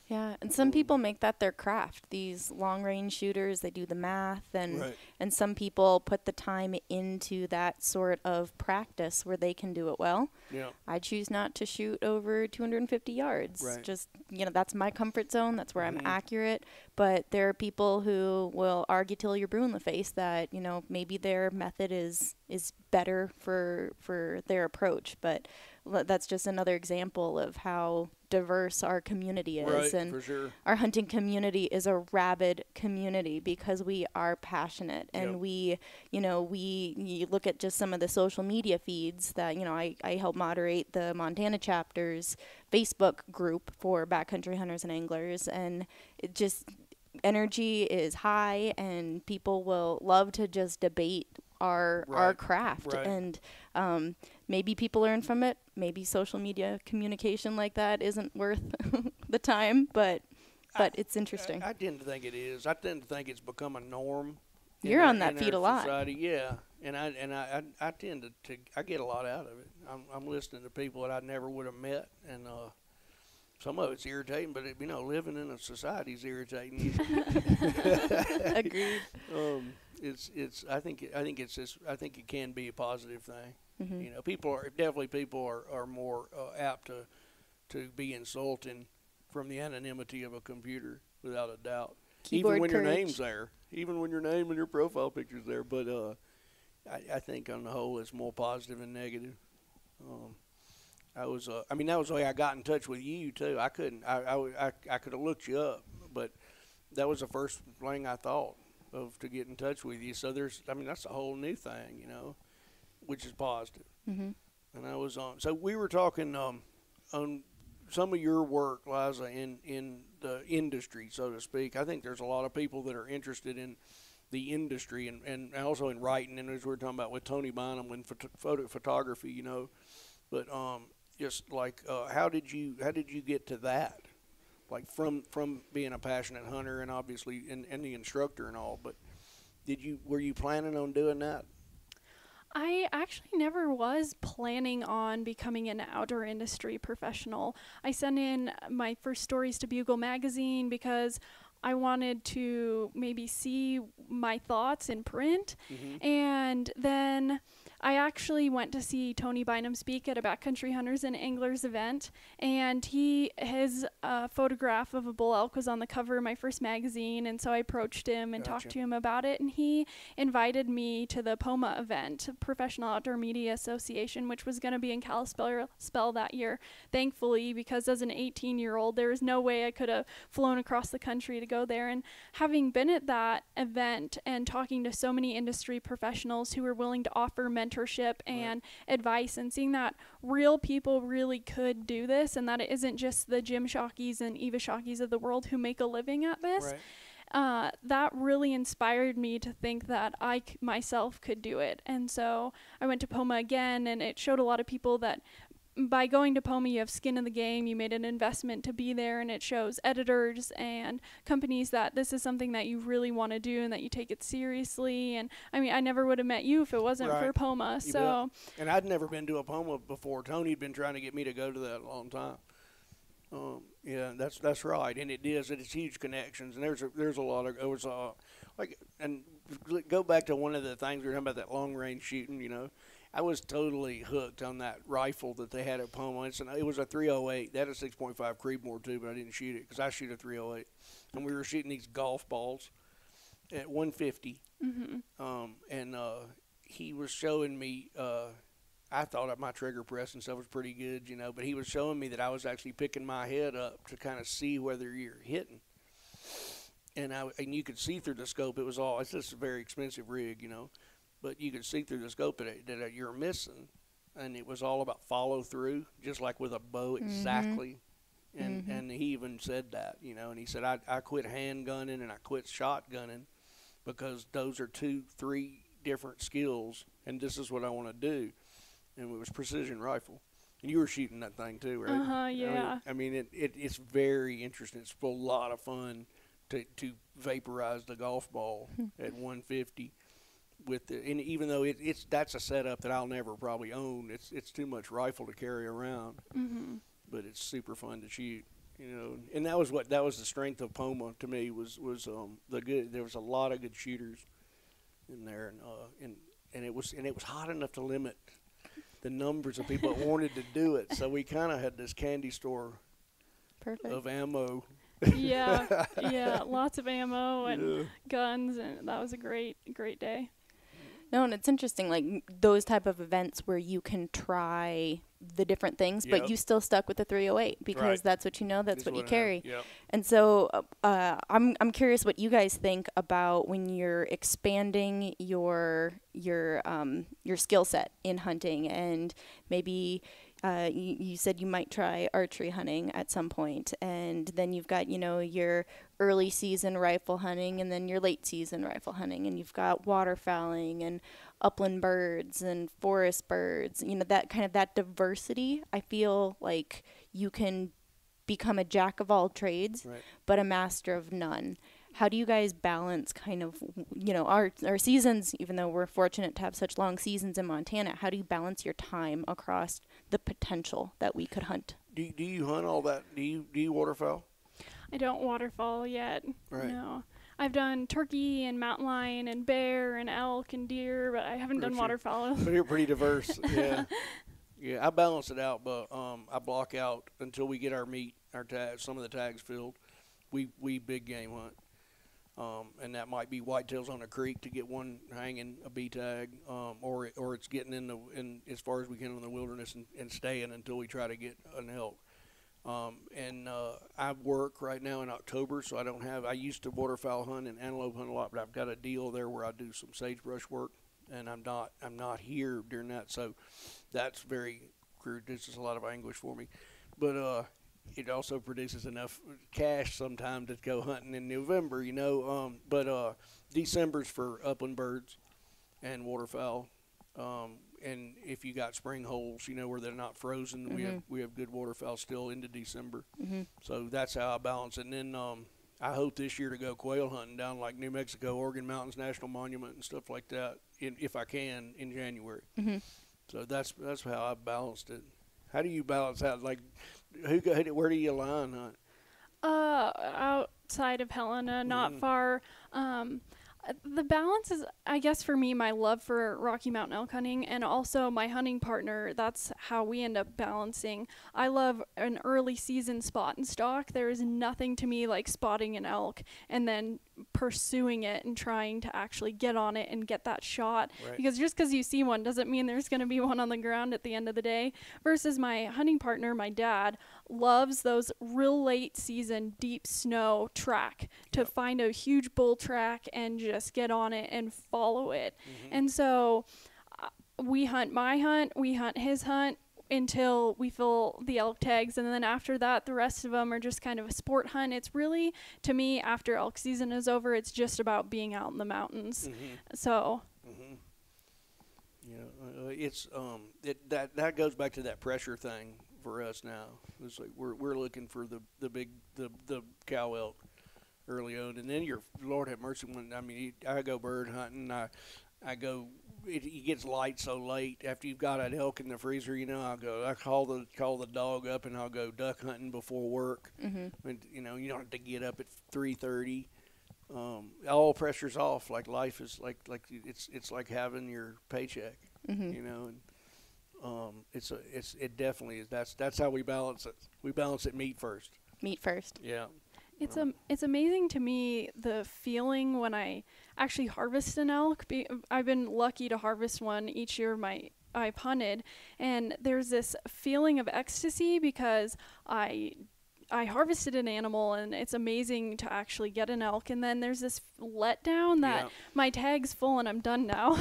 Yeah, and some people make that their craft. These long-range shooters, they do the math, and some people put the time into that sort of practice where they can do it well. Yeah. I choose not to shoot over 250 yards. Right. Just, you know, that's my comfort zone. That's where I'm accurate. But there are people who will argue till you're blue in the face that, you know, maybe their method is better for their approach. But that's just another example of how diverse our community is. Right, and for sure. Our hunting community is a rabid community because we are passionate, and you look at just some of the social media feeds that, you know, I help moderate the Montana chapter's Facebook group for backcountry hunters and anglers, and it just, energy is high, and people will love to just debate our craft. Right. And maybe people learn from it. Maybe social media communication like that isn't worth the time, but it's interesting. I tend to think it is. I tend to think it's become a norm. You're on that feed a lot. Society. Yeah, and I tend to I get a lot out of it. I'm listening to people that I never would have met, and some of it's irritating, but you know, living in a society is irritating. Agreed. I think it can be a positive thing. Mm-hmm. You know, people are more apt to be insulting from the anonymity of a computer, without a doubt. Keyboard even when courage. Your name's there, even when your name and your profile picture's there. But I think on the whole, it's more positive than negative. That was the way I got in touch with you too. I could have looked you up, but that was the first thing I thought of to get in touch with you. So that's a whole new thing, you know, which is positive. Mm-hmm. And I was on. So we were talking on some of your work, Liza, in the industry, so to speak. I think there's a lot of people that are interested in the industry and also in writing, and as we were talking about with Tony Bynum and photography, you know. But just like how did you get to that? Like from being a passionate hunter and obviously and the instructor and all, but were you planning on doing that? I actually never was planning on becoming an outdoor industry professional. I sent in my first stories to Bugle magazine because I wanted to maybe see my thoughts in print. And then I actually went to see Tony Bynum speak at a Backcountry Hunters and Anglers event, and his photograph of a bull elk was on the cover of my first magazine, and so I approached him and talked to him about it, and he invited me to the POMA event, Professional Outdoor Media Association, which was going to be in Kalispell that year, thankfully, because as an 18-year-old, there was no way I could have flown across the country to go there. And having been at that event and talking to so many industry professionals who were willing to offer mentorship and advice, and seeing that real people really could do this, and that it isn't just the Jim Shockeys and Eva Shockeys of the world who make a living at this, that really inspired me to think that I myself could do it. And so I went to POMA again, and it showed a lot of people that by going to POMA, you have skin in the game, you made an investment to be there, and it shows editors and companies that this is something that you really want to do and that you take it seriously. And I mean, I never would have met you if it wasn't for POMA. And I'd never been to a POMA before. Tony'd been trying to get me to go to that a long time. Yeah, that's right, and it's huge connections, and there's a lot of and go back to one of the things we were talking about, that long range shooting. You know, I was totally hooked on that rifle that they had at POMA. It was a 308. They had a 6.5 Creedmoor too, but I didn't shoot it because I shoot a 308, and we were shooting these golf balls at 150. And he was showing me. I thought my trigger press and stuff was pretty good, you know, but he was showing me that I was actually picking my head up to kind of see whether you're hitting. And you could see through the scope. It's just a very expensive rig, you know, but you could see through the scope that you're missing. And it was all about follow through, just like with a bow, exactly. And he even said that, you know, and he said, I quit handgunning and I quit shotgunning because those are 2-3 different skills, and this is what I want to do. And it was precision rifle. And you were shooting that thing too, right? Yeah. I mean it's very interesting. It's a lot of fun to vaporize the golf ball at 150 and even though that's a setup that I'll never probably own. It's too much rifle to carry around. But it's super fun to shoot, you know. And that was the strength of POMA to me was the good. There was a lot of good shooters in there, and it was hot enough to limit the numbers of people that wanted to do it. So we kind of had this candy store of ammo. Yeah, lots of ammo and guns, and that was a great day. No, and it's interesting, like those type of events where you can try the different things, but you still stuck with the 308 because that's what you know, that's what you carry. And so I'm curious what you guys think about when you're expanding your skill set in hunting, and maybe you said you might try archery hunting at some point, and then you've got, you know, your early season rifle hunting and then your late season rifle hunting, and you've got waterfowling and upland birds and forest birds, you know, that kind of that diversity. I feel like you can become a jack of all trades, but a master of none. How do you guys balance kind of, you know, our seasons, even though we're fortunate to have such long seasons in Montana, how do you balance your time across the potential that we could hunt? Do you hunt all that? Do you waterfowl? I don't waterfowl yet. No. I've done turkey and mountain lion and bear and elk and deer, but I haven't done waterfowl. But you're pretty diverse. Yeah, I balance it out, but I block out until we get our meat, our tags, some of the tags filled. We big game hunt. And that might be whitetails on a creek to get one hanging, a B tag, or it's getting in as far as we can in the wilderness and staying until we try to get an elk. I work right now in October, so I used to waterfowl hunt and antelope hunt a lot, but I've got a deal there where I do some sagebrush work, and I'm not here during that, so that's very crude. This is a lot of anguish for me, but it also produces enough cash sometimes to go hunting in November, you know. But December's for upland birds and waterfowl, and if you got spring holes, you know, where they're not frozen, we have good waterfowl still into December. So that's how I balance it. And then I hope this year to go quail hunting down like New Mexico, Oregon Mountains National Monument and stuff like that, if I can, in January. So that's how I balanced it. How do you balance that? Like, where do you line hunt? Outside of Helena, not far. The balance is, I guess, for me, my love for Rocky Mountain elk hunting, and also my hunting partner. That's how we end up balancing. I love an early season spot and stalk. There is nothing to me like spotting an elk and then pursuing it and trying to actually get on it and get that shot. Right. Because just because you see one doesn't mean there's going to be one on the ground at the end of the day. Versus my hunting partner, my dad, loves those real late season deep snow track to find a huge bull track and just get on it and follow it. And so we hunt my hunt, we hunt his hunt until we fill the elk tags, and then after that the rest of them are just kind of a sport hunt. It's really, to me, after elk season is over, it's just about being out in the mountains. So it's that goes back to that pressure thing for us now. It's like we're looking for the big cow elk early on, and then your Lord have mercy when I go bird hunting. I go. It gets light so late after you've got an elk in the freezer. You know, I call the dog up and I'll go duck hunting before work. And, you know, you don't have to get up at 3:30. All pressure's off. Like life is like it's like having your paycheck. You know, and it definitely is. That's how we balance it. We balance it meat first. Meat first. Yeah. It's amazing to me the feeling when I actually harvest an elk. I've been lucky to harvest one each year I've hunted, and there's this feeling of ecstasy because I harvested an animal, and it's amazing to actually get an elk, and then there's this letdown that my tag's full and I'm done now.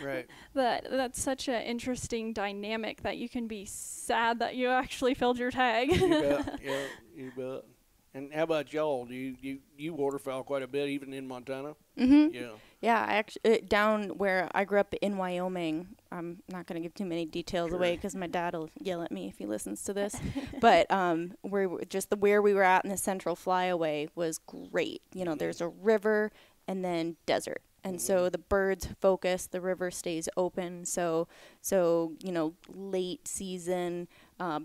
Right. That's such an interesting dynamic that you can be sad that you actually filled your tag. You bet. Yeah, you bet. And how about y'all? Do you waterfowl quite a bit, even in Montana? Yeah. I actually down where I grew up in Wyoming. I'm not going to give too many details away because my dad will yell at me if he listens to this. But where we were at in the Central Flyaway was great. You know, there's a river and then desert. And so the birds focus, the river stays open. So you know, late season,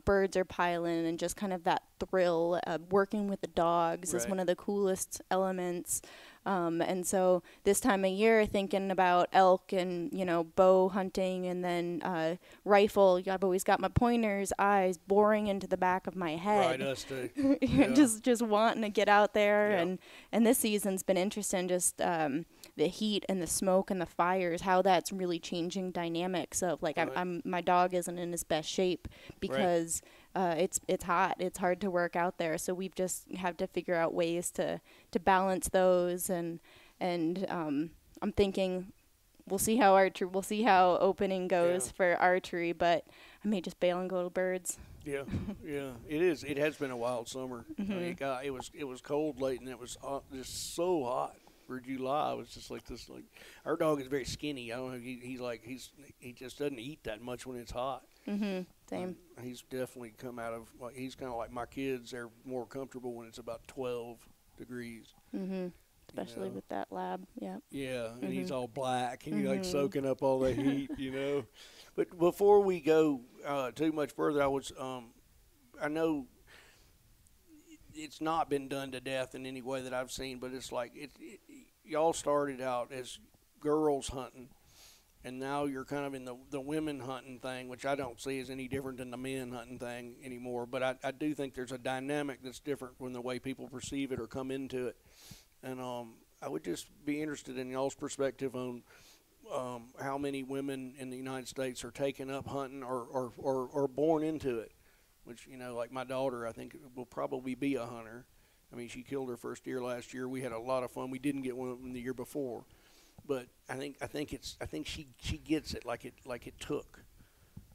birds are piling, and just kind of that thrill of working with the dogs is one of the coolest elements. And so this time of year, thinking about elk and, you know, bow hunting, and then rifle, I've always got my pointer's eyes boring into the back of my head. Right, us too. just wanting to get out there. And this season's been interesting, just the heat and the smoke and the fires, how that's really changing dynamics of, like, my dog isn't in his best shape because it's hot. It's hard to work out there. So we've just have to figure out ways to balance those. And I'm thinking we'll see how opening goes for archery, but I may just bail and go to birds. Yeah. It is. It has been a wild summer. I mean, it was cold late, and it was just so hot. For July, I was just like this. Like, our dog is very skinny. I don't know. He just doesn't eat that much when it's hot. Same. He's definitely come out of, like, he's kind of like my kids. They're more comfortable when it's about 12 degrees. Especially with that lab. Yeah, and he's all black, and he's like soaking up all the heat, you know. But before we go too much further, I know it's not been done to death in any way that I've seen, but it's like y'all started out as girls hunting, and now you're kind of in the women hunting thing, which I don't see as any different than the men hunting thing anymore. But I do think there's a dynamic that's different from the way people perceive it or come into it. And I would just be interested in y'all's perspective on how many women in the United States are taking up hunting or born into it. Which, you know, like my daughter, I think will probably be a hunter. I mean, she killed her first deer last year. We had a lot of fun. We didn't get one the year before, but I think she gets it like it took.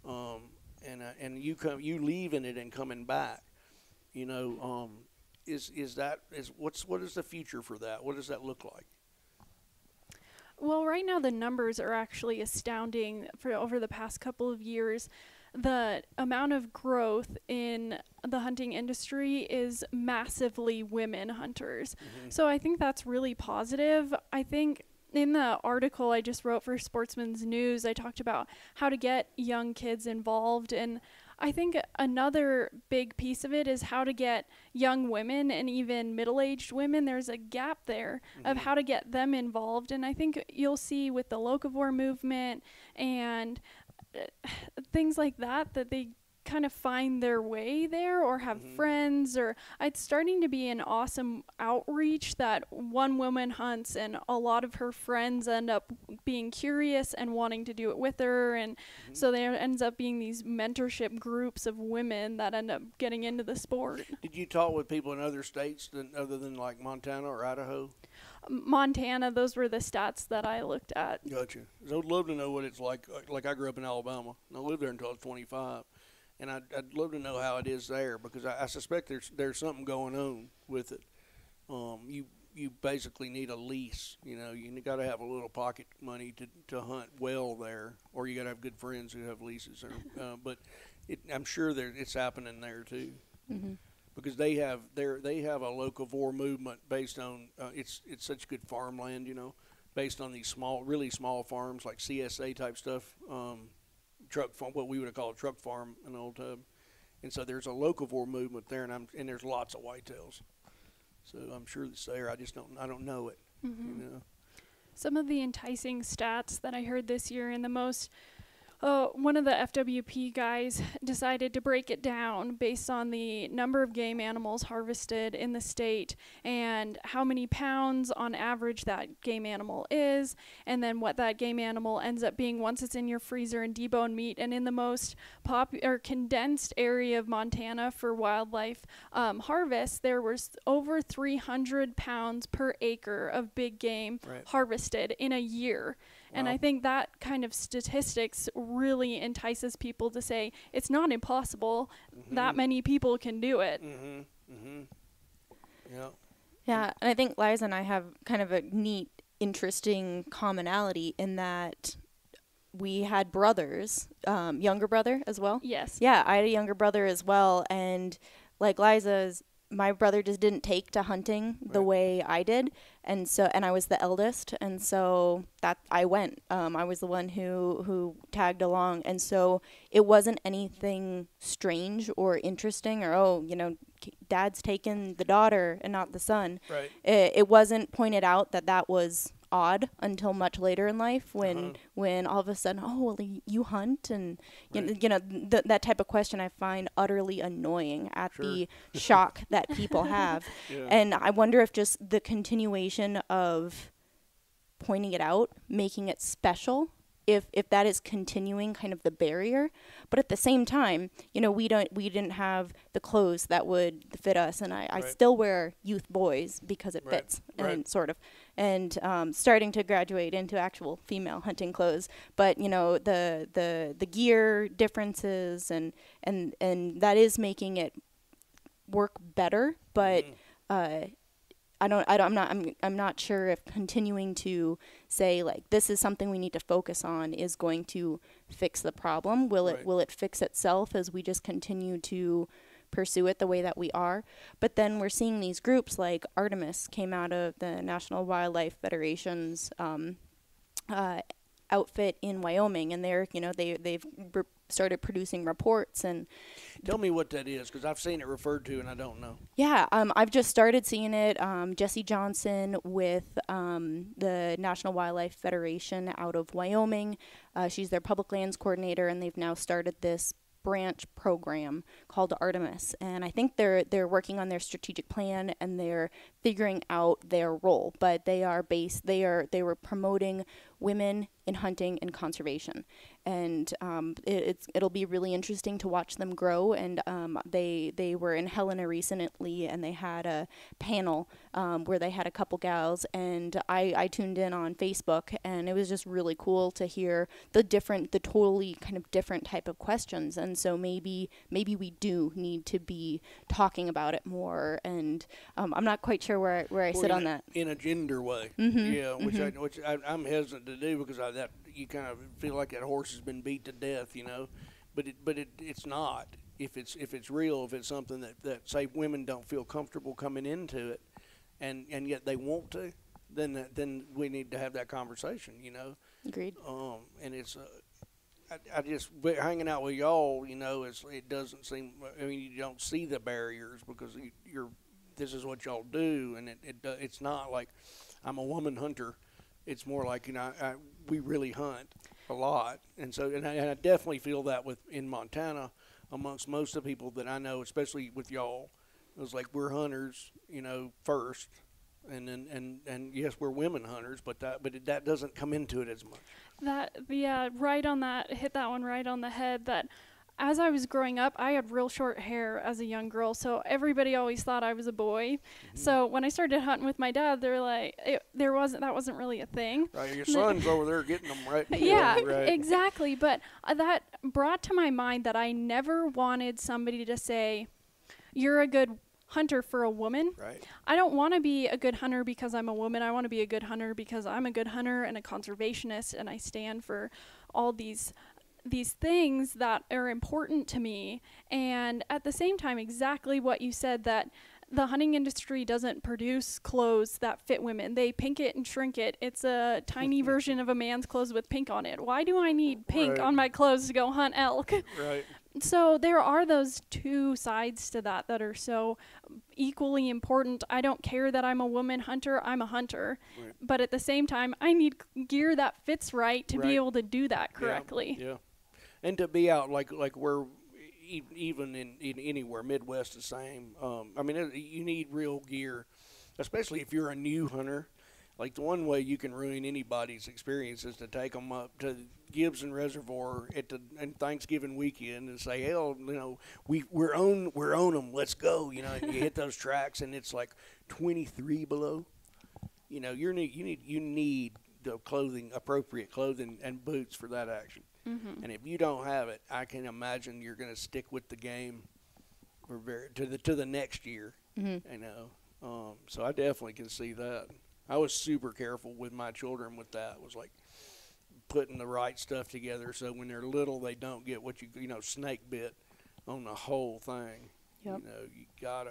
And you leaving it and coming back, you know, what is the future for that? What does that look like? Well, right now the numbers are actually astounding. For over the past couple of years, the amount of growth in the hunting industry is massively women hunters. So I think that's really positive. I think in the article I just wrote for Sportsman's News, I talked about how to get young kids involved, and I think another big piece of it is how to get young women and even middle-aged women. There's a gap there of how to get them involved. And I think you'll see with the locavore movement and things like that, that they kind of find their way there or have friends, or it's starting to be an awesome outreach that one woman hunts and a lot of her friends end up being curious and wanting to do it with her, and so there ends up being these mentorship groups of women that end up getting into the sport. Did you talk with people in other states other than like Montana or Idaho? Montana, those were the stats that I looked at. Gotcha. So I'd love to know what it's like. Like I grew up in Alabama, and I lived there until I was 25. And I'd love to know how it is there, because I suspect there's something going on with it. You basically need a lease. You know, you got to have a little pocket money to hunt well there, or you got to have good friends who have leases. But I'm sure it's happening there too, because they have a locavore movement based on it's such good farmland. You know, based on these really small farms like CSA type stuff. Truck farm, what we would have called a truck farm in old tub, and so there's a locavore movement there, and there's lots of whitetails. So I'm sure it's there. I don't know it. You know. Some of the enticing stats that I heard this year, and the most, one of the FWP guys decided to break it down based on the number of game animals harvested in the state and how many pounds on average that game animal is, and then what that game animal ends up being once it's in your freezer and deboned meat. And in the most condensed area of Montana for wildlife harvest, there was over 300 pounds per acre of big game harvested in a year. And I think that kind of statistics really entices people to say it's not impossible. That many people can do it. Yeah, and I think Liza and I have kind of a neat, interesting commonality in that we had brothers, younger brother as well. Yes. Yeah, I had a younger brother as well, and like Liza's, my brother just didn't take to hunting the way I did, and I was the eldest, and so that I went. I was the one who tagged along, and so it wasn't anything strange or interesting or dad's taken the daughter and not the son. Right. It wasn't pointed out that was odd until much later in life when all of a sudden, you hunt, and that type of question I find utterly annoying at the shock that people have. And I wonder if just the continuation of pointing it out, making it special, if that is continuing kind of the barrier. But at the same time, we didn't have the clothes that would fit us, and I still wear youth boys because it fits, and sort of, and starting to graduate into actual female hunting clothes. But the gear differences and that is making it work better, but I'm not sure if continuing to say like this is something we need to focus on is going to fix the problem. Will it fix itself as we just continue to pursue it the way that we are? But then we're seeing these groups like Artemis came out of the National Wildlife Federation's outfit in Wyoming, and they've started producing reports. And tell me what that is, because I've seen it referred to and I don't know. Yeah, I've just started seeing it. Jessie Johnson with the National Wildlife Federation out of Wyoming. She's their public lands coordinator, and they've now started this branch program called Artemis, and I think they're working on their strategic plan and they're figuring out their role. But they were promoting women in hunting and conservation. And it'll be really interesting to watch them grow. And they were in Helena recently, and they had a panel where they had a couple gals, and I tuned in on Facebook, and it was just really cool to hear the totally kind of different type of questions. And so maybe we do need to be talking about it more. And I'm not quite sure where I sit on that. In a gender way, which I'm hesitant to do, because that you kind of feel like that horse has been beat to death, but it's not. If it's real, if it's something that say women don't feel comfortable coming into it, and yet they want to, then we need to have that conversation, Agreed. And it's I just hanging out with y'all, it doesn't seem. I mean, you don't see the barriers because this is what y'all do, and it's not like I'm a woman hunter. It's more like, we really hunt a lot. And so, and I definitely feel that in Montana amongst most of the people that I know, especially with y'all. It was like, we're hunters, first. And then, and yes, we're women hunters, but that doesn't come into it as much. Right on that, hit that one right on the head, that as I was growing up, I had real short hair as a young girl, so everybody always thought I was a boy. Mm-hmm. So when I started hunting with my dad, they're like, that wasn't really a thing. Right, your son's over there getting them, right? Yeah, right. Exactly. But that brought to my mind that I never wanted somebody to say, "You're a good hunter for a woman." Right. I don't want to be a good hunter because I'm a woman. I want to be a good hunter because I'm a good hunter and a conservationist, and I stand for all these things that are important to me. And at the same time, exactly what you said, that the hunting industry doesn't produce clothes that fit women. They pink it and shrink it. It's a tiny version of a man's clothes with pink on it. Why do I need pink on my clothes to go hunt elk? Right. So there are those two sides to that are so equally important. I don't care that I'm a woman hunter. I'm a hunter. Right. But at the same time, I need gear that fits right to be able to do that correctly. Yeah. And to be out like we're even in anywhere, Midwest the same. I mean, you need real gear, especially if you're a new hunter. Like, the one way you can ruin anybody's experience is to take them up to Gibson Reservoir and Thanksgiving weekend and say, "Hell, we're on them. Let's go." And you hit those tracks and it's like 23 below. You need the appropriate clothing and boots for that action. Mm-hmm. And if you don't have it, I can imagine you're going to stick with the game to the next year. Mm-hmm. So I definitely can see that. I was super careful with my children with that. It was like putting the right stuff together so when they're little, they don't get what snake bit on the whole thing. Yep. You gotta,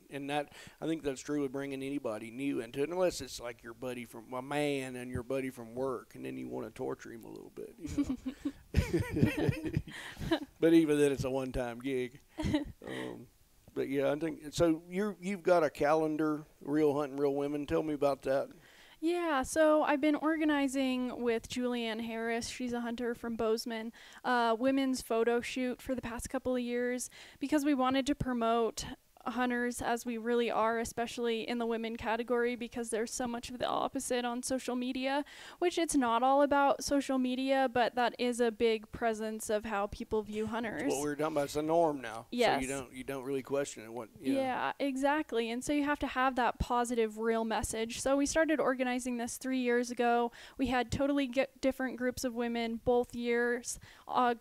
and that, I think that's true with bringing anybody new into it, unless it's like your buddy from a man and your buddy from work, and then you want to torture him a little bit. But even then, it's a one-time gig. But yeah, I think so. You've got a calendar, Real Hunting, Real Women. Tell me about that. Yeah, so I've been organizing with Julianne Harris. She's a hunter from Bozeman, women's photo shoot for the past couple of years because we wanted to promote hunters as we really are, especially in the women category, because there's so much of the opposite on social media, which it's not all about social media, but that is a big presence of how people view hunters. That's what we were talking about. It's a norm now. Yes. So you don't really question it. Yeah, exactly. And so you have to have that positive, real message. So we started organizing this 3 years ago. We had totally different groups of women both years,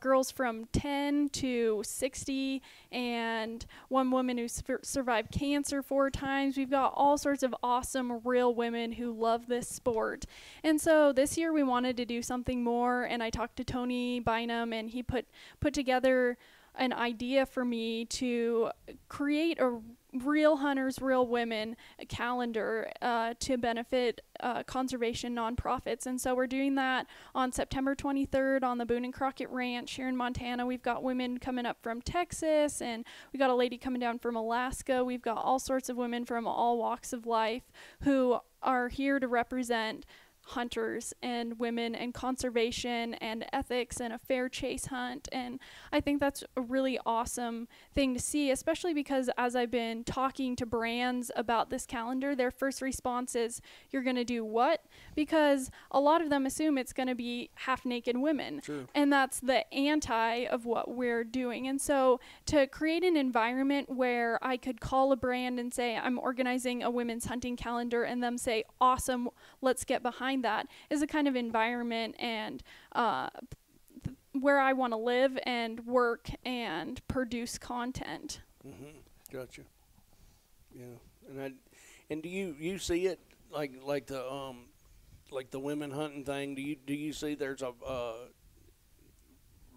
girls from 10 to 60, and one woman who survived cancer 4 times. We've got all sorts of awesome real women who love this sport. And so this year we wanted to do something more, and I talked to Tony Bynum, and he put together an idea for me to create a Real Hunters, Real Women calendar to benefit conservation nonprofits. And so we're doing that on September 23rd on the Boone and Crockett Ranch here in Montana. We've got women coming up from Texas, and we got a lady coming down from Alaska. We've got all sorts of women from all walks of life who are here to represent hunters and women and conservation and ethics and a fair chase hunt. And I think that's a really awesome thing to see, especially because as I've been talking to brands about this calendar, their first response is, you're going to do what? Because a lot of them assume it's going to be half naked women. True. And that's the anti of what we're doing. And so to create an environment where I could call a brand and say, I'm organizing a women's hunting calendar, and them say, awesome, let's get behind that, is a kind of environment and where I want to live and work and produce content. Gotcha. Yeah, and do you see it like the women hunting thing? Do you see there's a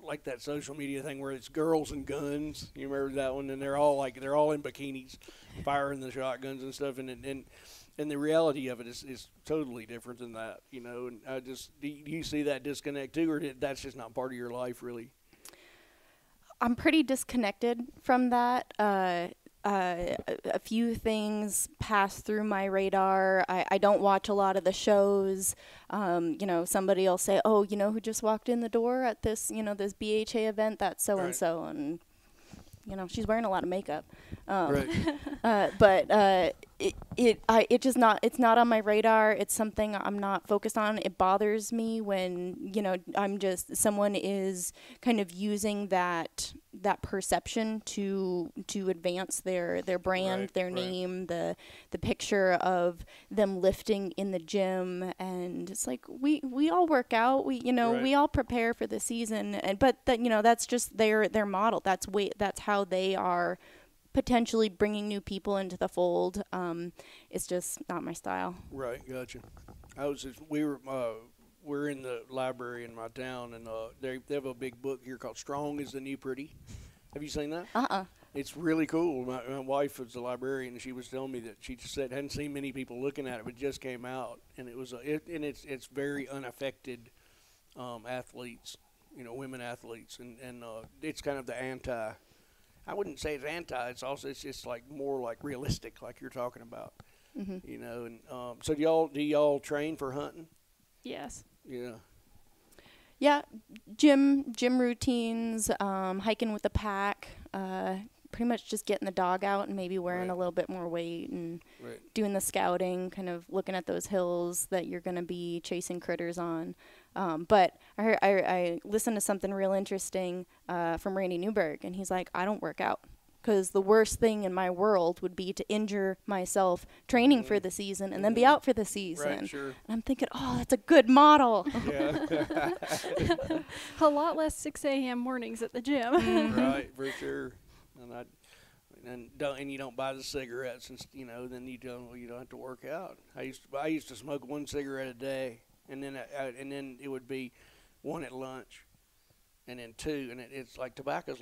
like that social media thing where it's girls and guns? You remember that one? And they're all in bikinis, firing the shotguns and stuff, and the reality of it is totally different than that, you know. And I just, do you see that disconnect too, or that's just not part of your life, really? I'm pretty disconnected from that. A few things pass through my radar. I don't watch a lot of the shows. You know, somebody will say, oh, you know who just walked in the door at this, you know, this BHA event? That's so-and-so. And, you know, she's wearing a lot of makeup. Right. But it's not on my radar. It's something I'm not focused on. It bothers me when, you know, someone is kind of using that perception to advance their brand, their name, the picture of them lifting in the gym. And it's like, we all work out, we all prepare for the season, but that, you know, that's just their model. That's how they are potentially bringing new people into the fold. It's just not my style. Right, gotcha. We're in the library in my town, and they have a big book here called Strong is the New Pretty. Have you seen that? It's really cool. My wife was a librarian, and she was telling me that she just hadn't seen many people looking at it, but it just came out, and it's very unaffected athletes, you know, women athletes, and it's kind of the anti. I wouldn't say it's anti. It's just like more like realistic, like you're talking about. You know. And so do y'all train for hunting? Yes. Yeah. Yeah, gym routines, hiking with the pack, pretty much just getting the dog out and maybe wearing a little bit more weight and doing the scouting, kind of looking at those hills that you're going to be chasing critters on. But I listened to something real interesting from Randy Newberg, and he's like, I don't work out because the worst thing in my world would be to injure myself training for the season and then be out for the season. Right, sure. And I'm thinking, oh, that's a good model. Yeah. A lot less 6 a.m. mornings at the gym. Right, for sure. And you don't buy the cigarettes, and you know, then you don't have to work out. I used to smoke one cigarette a day, and then it would be one at lunch, and then two, and it's like tobacco's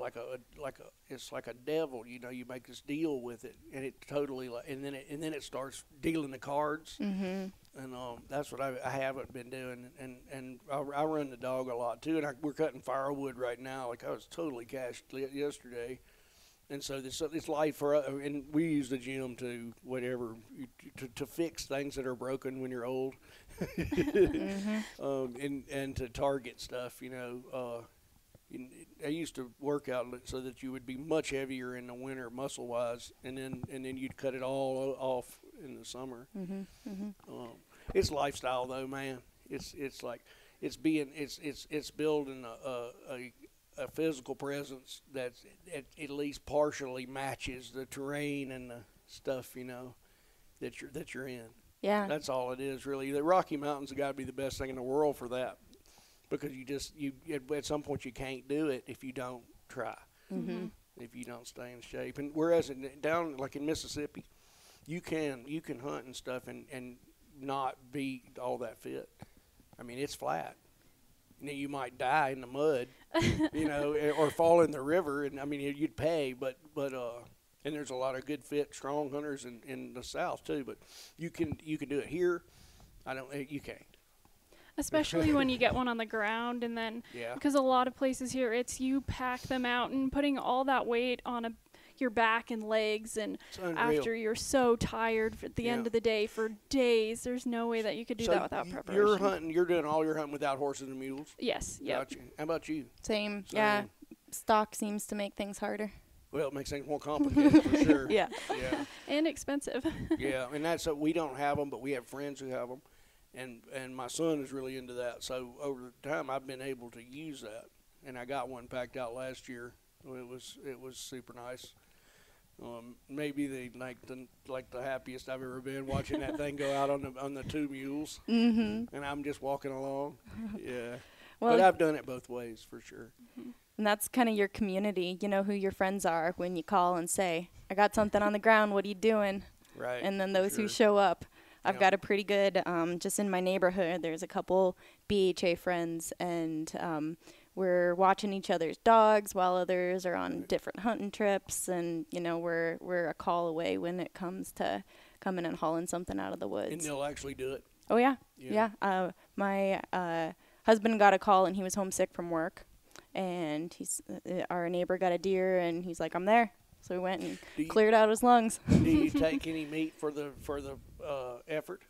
it's like a devil, you know. You make this deal with it, and it totally and then it starts dealing the cards, and that's what I haven't been doing, and I run the dog a lot too, and we're cutting firewood right now. Like I was totally cashed yesterday. And so it's life for us, and we use the gym to to fix things that are broken when you're old, and to target stuff. You know, I used to work out so that you would be much heavier in the winter, muscle wise, and then you'd cut it all off in the summer. It's lifestyle though, man. It's building a physical presence that at least partially matches the terrain and the stuff, you know, that you're in. Yeah. That's all it is, really. The Rocky Mountains have got to be the best thing in the world for that, because you at some point you can't do it if you don't try, if you don't stay in shape. And whereas down like in Mississippi, you can hunt and stuff and not be all that fit. I mean, it's flat. You might die in the mud, you know, or fall in the river, and I mean you'd pay, but and there's a lot of good, fit, strong hunters in the South too. But you can do it here. You can't. Especially when you get one on the ground, and then because a lot of places here, it's you pack them out and putting all that weight on your back and legs, and after you're so tired at the end of the day for days, there's no way that you could do that without preparation. You're doing all your hunting without horses and mules? Yes. Gotcha. How about you? Same. Yeah. Stock seems to make things harder. Well, it makes things more complicated for sure. Yeah. And expensive. Yeah, and that's we don't have them, but we have friends who have them, and my son is really into that. So over the time, I've been able to use that, and I got one packed out last year. It was super nice. Maybe the happiest I've ever been watching that thing go out on the 2 mules, and I'm just walking along. Yeah. Well, but I've done it both ways for sure. And that's kind of your community. You know who your friends are when you call and say, I got something on the ground, what are you doing? Right. And then those who show up. I've got a pretty good, just in my neighborhood, there's a couple BHA friends, and we're watching each other's dogs while others are on different hunting trips, and, you know, we're a call away when it comes to coming and hauling something out of the woods. And they'll actually do it? Oh, yeah. My husband got a call, and he was homesick from work. And our neighbor got a deer, and he's like, I'm there. So we went and cleared out his lungs. Do you take any meat for the effort?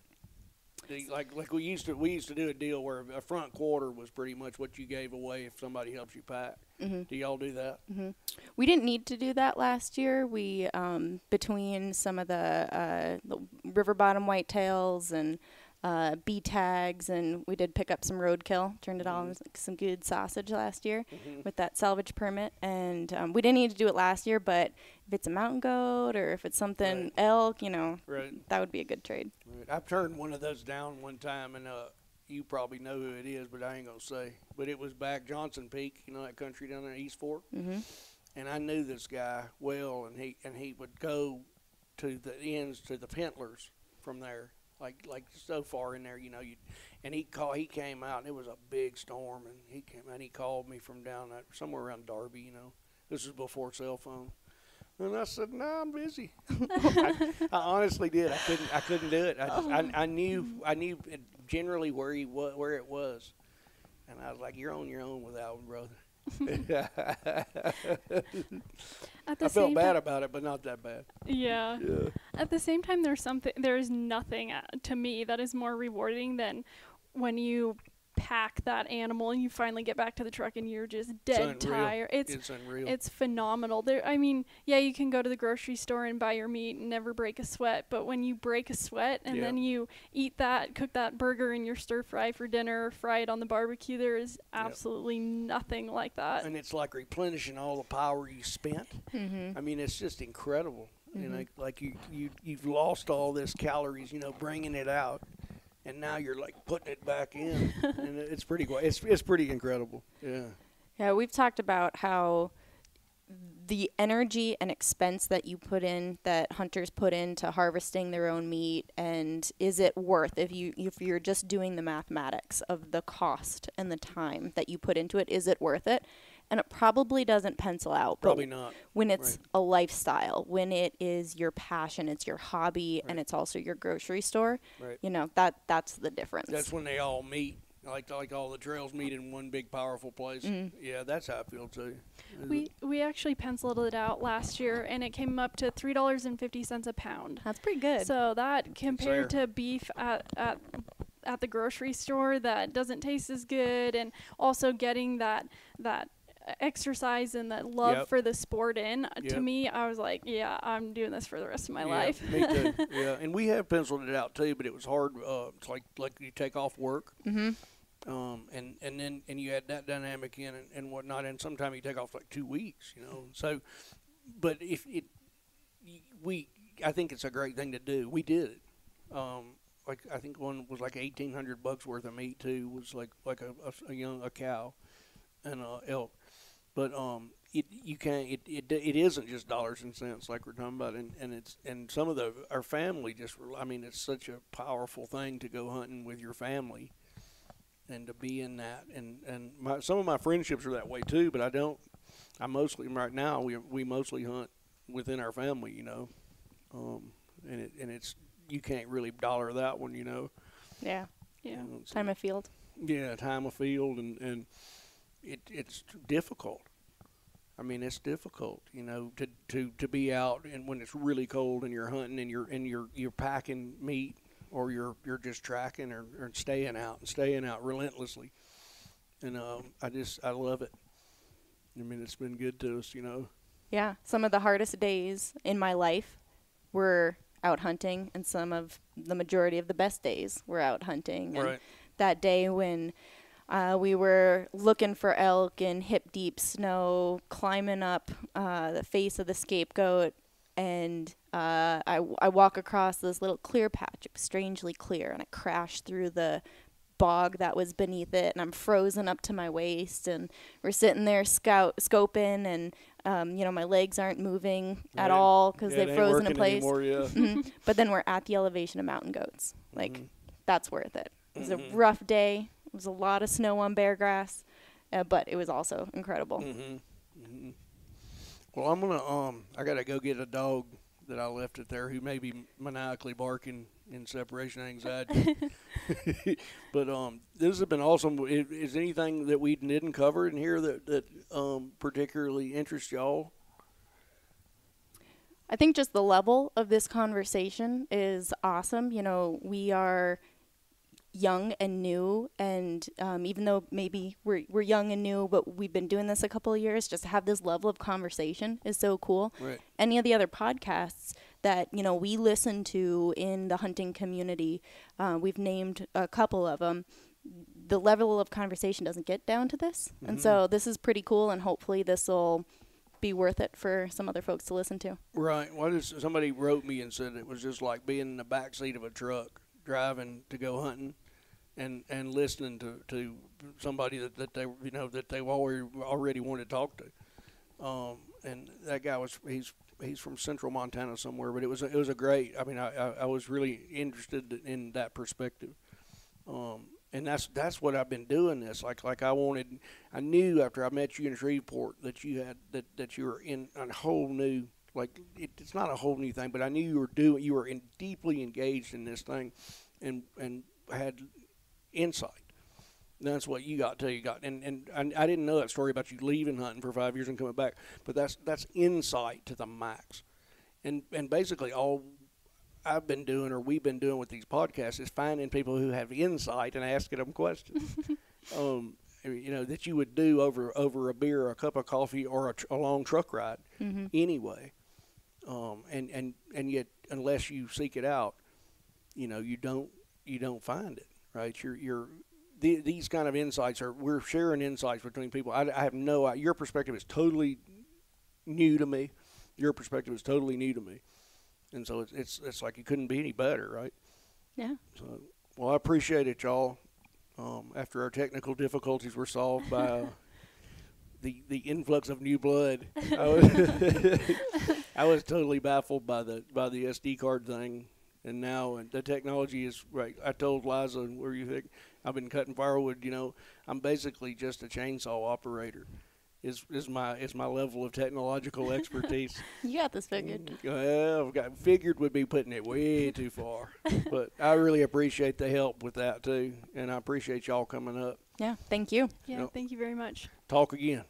Like we used to do a deal where a front quarter was pretty much what you gave away if somebody helps you pack. Do y'all do that? We didn't need to do that last year. We between some of the river bottom whitetails and bee tags, and we did pick up some roadkill, turned it all into some good sausage last year with that salvage permit, and we didn't need to do it last year, but if it's a mountain goat or if it's something elk, you know, that would be a good trade. I've turned one of those down one time, and you probably know who it is, but I ain't gonna say, but it was back Johnson Peak, you know, that country down there, East Fork, and I knew this guy well, and he would go to the ends, to the Pentlers from there. Like so far in there, you know, he came out, and it was a big storm, and he came out, and he called me from down somewhere around Darby, you know. This was before cell phone. And I said, no, I'm busy. I honestly did. I couldn't do it. I knew generally where it was. And I was like, you're on your own without him, brother. I felt bad about it, but not that bad. Yeah. At the same time, there's nothing to me that is more rewarding than when you pack that animal and you finally get back to the truck and you're just dead tired. It's unreal. It's phenomenal. I mean, yeah, you can go to the grocery store and buy your meat and never break a sweat, but when you break a sweat and then you eat that, cook that burger in your stir fry for dinner, or fry it on the barbecue, there is absolutely nothing like that. And it's like replenishing all the power you spent. I mean, it's just incredible. You know, like you've lost all this calories, you know, bringing it out. And now you're like putting it back in, and it's pretty. It's pretty incredible. Yeah. Yeah, we've talked about how the energy and expense that you put in, that hunters put into harvesting their own meat, and is it worth if you're just doing the mathematics of the cost and the time that you put into it? Is it worth it? And it probably doesn't pencil out. Probably not. When it's a lifestyle, when it is your passion, it's your hobby, and it's also your grocery store, you know, that's the difference. That's when they all meet, like all the trails meet in one big powerful place. Yeah, that's how I feel too. We actually penciled it out last year, and it came up to $3.50 a pound. That's pretty good. So that compared to beef at the grocery store that doesn't taste as good, and also getting that exercise and that love for the sport to me, I was like, yeah, I'm doing this for the rest of my life. Me too. Yeah, and we have penciled it out too, but it was hard. It's like you take off work, and then you add that dynamic in and whatnot, and sometimes you take off like 2 weeks, you know. So, but I think it's a great thing to do. We did it. Like I think one was like $1,800 worth of meat too. Was like a cow and elk. But it isn't just dollars and cents like we're talking about, and some of our family it's such a powerful thing to go hunting with your family, and to be in that, and some of my friendships are that way too. But I mostly right now we mostly hunt within our family, you know, and it's you can't really dollar that one, you know. Yeah. You know, time of field. Yeah, time of field and. It's difficult. I mean, it's difficult, you know, to be out and when it's really cold and you're hunting and you're packing meat, or you're just tracking or staying out relentlessly. And I love it. I mean, it's been good to us, you know. Yeah, some of the hardest days in my life were out hunting, and some of the majority of the best days were out hunting. And Right. that day when we were looking for elk in hip-deep snow, climbing up the face of the scapegoat, and I walk across this little clear patch. It was strangely clear, and I crashed through the bog that was beneath it, and I'm frozen up to my waist, and we're sitting there scoping, and you know, my legs aren't moving at all because they've frozen in place. Anymore, yeah. But then we're at the elevation of mountain goats. Like, that's worth it. It was a rough day. It was a lot of snow on bare grass, but it was also incredible. Well, I'm gonna I gotta go get a dog that I left it there who may be maniacally barking in separation anxiety. But this has been awesome. Is anything that we didn't cover in here that particularly interests y'all? I think just the level of this conversation is awesome. You know, we are young and new, and even though maybe we're young and new, but we've been doing this a couple of years, just to have this level of conversation is so cool. Right. Any of the other podcasts that, you know, we listen to in the hunting community, we've named a couple of them, the level of conversation doesn't get down to this. And so this is pretty cool, and hopefully this will be worth it for some other folks to listen to. Right. Somebody wrote me and said it was just like being in the back seat of a truck driving to go hunting and listening to somebody that they, you know, that they already wanted to talk to. And that guy he's from central Montana somewhere, but it was a great, I mean, I was really interested in that perspective. And that's what I've been doing this. Like I knew after I met you in Shreveport that you had, that you were in a whole new, like, it's not a whole new thing, but I knew you were deeply engaged in this thing and had insight. And that's what you got too. And I didn't know that story about you leaving hunting for 5 years and coming back, but that's insight to the max. And basically all I've been doing, or we've been doing with these podcasts, is finding people who have insight and asking them questions. You know, that you would do over a beer, or a cup of coffee, or a long truck ride anyway. And yet, unless you seek it out, you know, you don't find it, right? These kind of insights we're sharing insights between people. I have your perspective is totally new to me. Your perspective is totally new to me. And so it's like it couldn't be any better, right? Yeah. So, well, I appreciate it, y'all. After our technical difficulties were solved by the influx of new blood, I was totally baffled by the SD card thing, and now the technology is right. I told Liza, where you think I've been cutting firewood. You know, I'm basically just a chainsaw operator. Is my level of technological expertise. You got this figured. Well, figured would be putting it way too far. But I really appreciate the help with that too, and I appreciate y'all coming up. Yeah, thank you. Yeah, thank you very much. Talk again.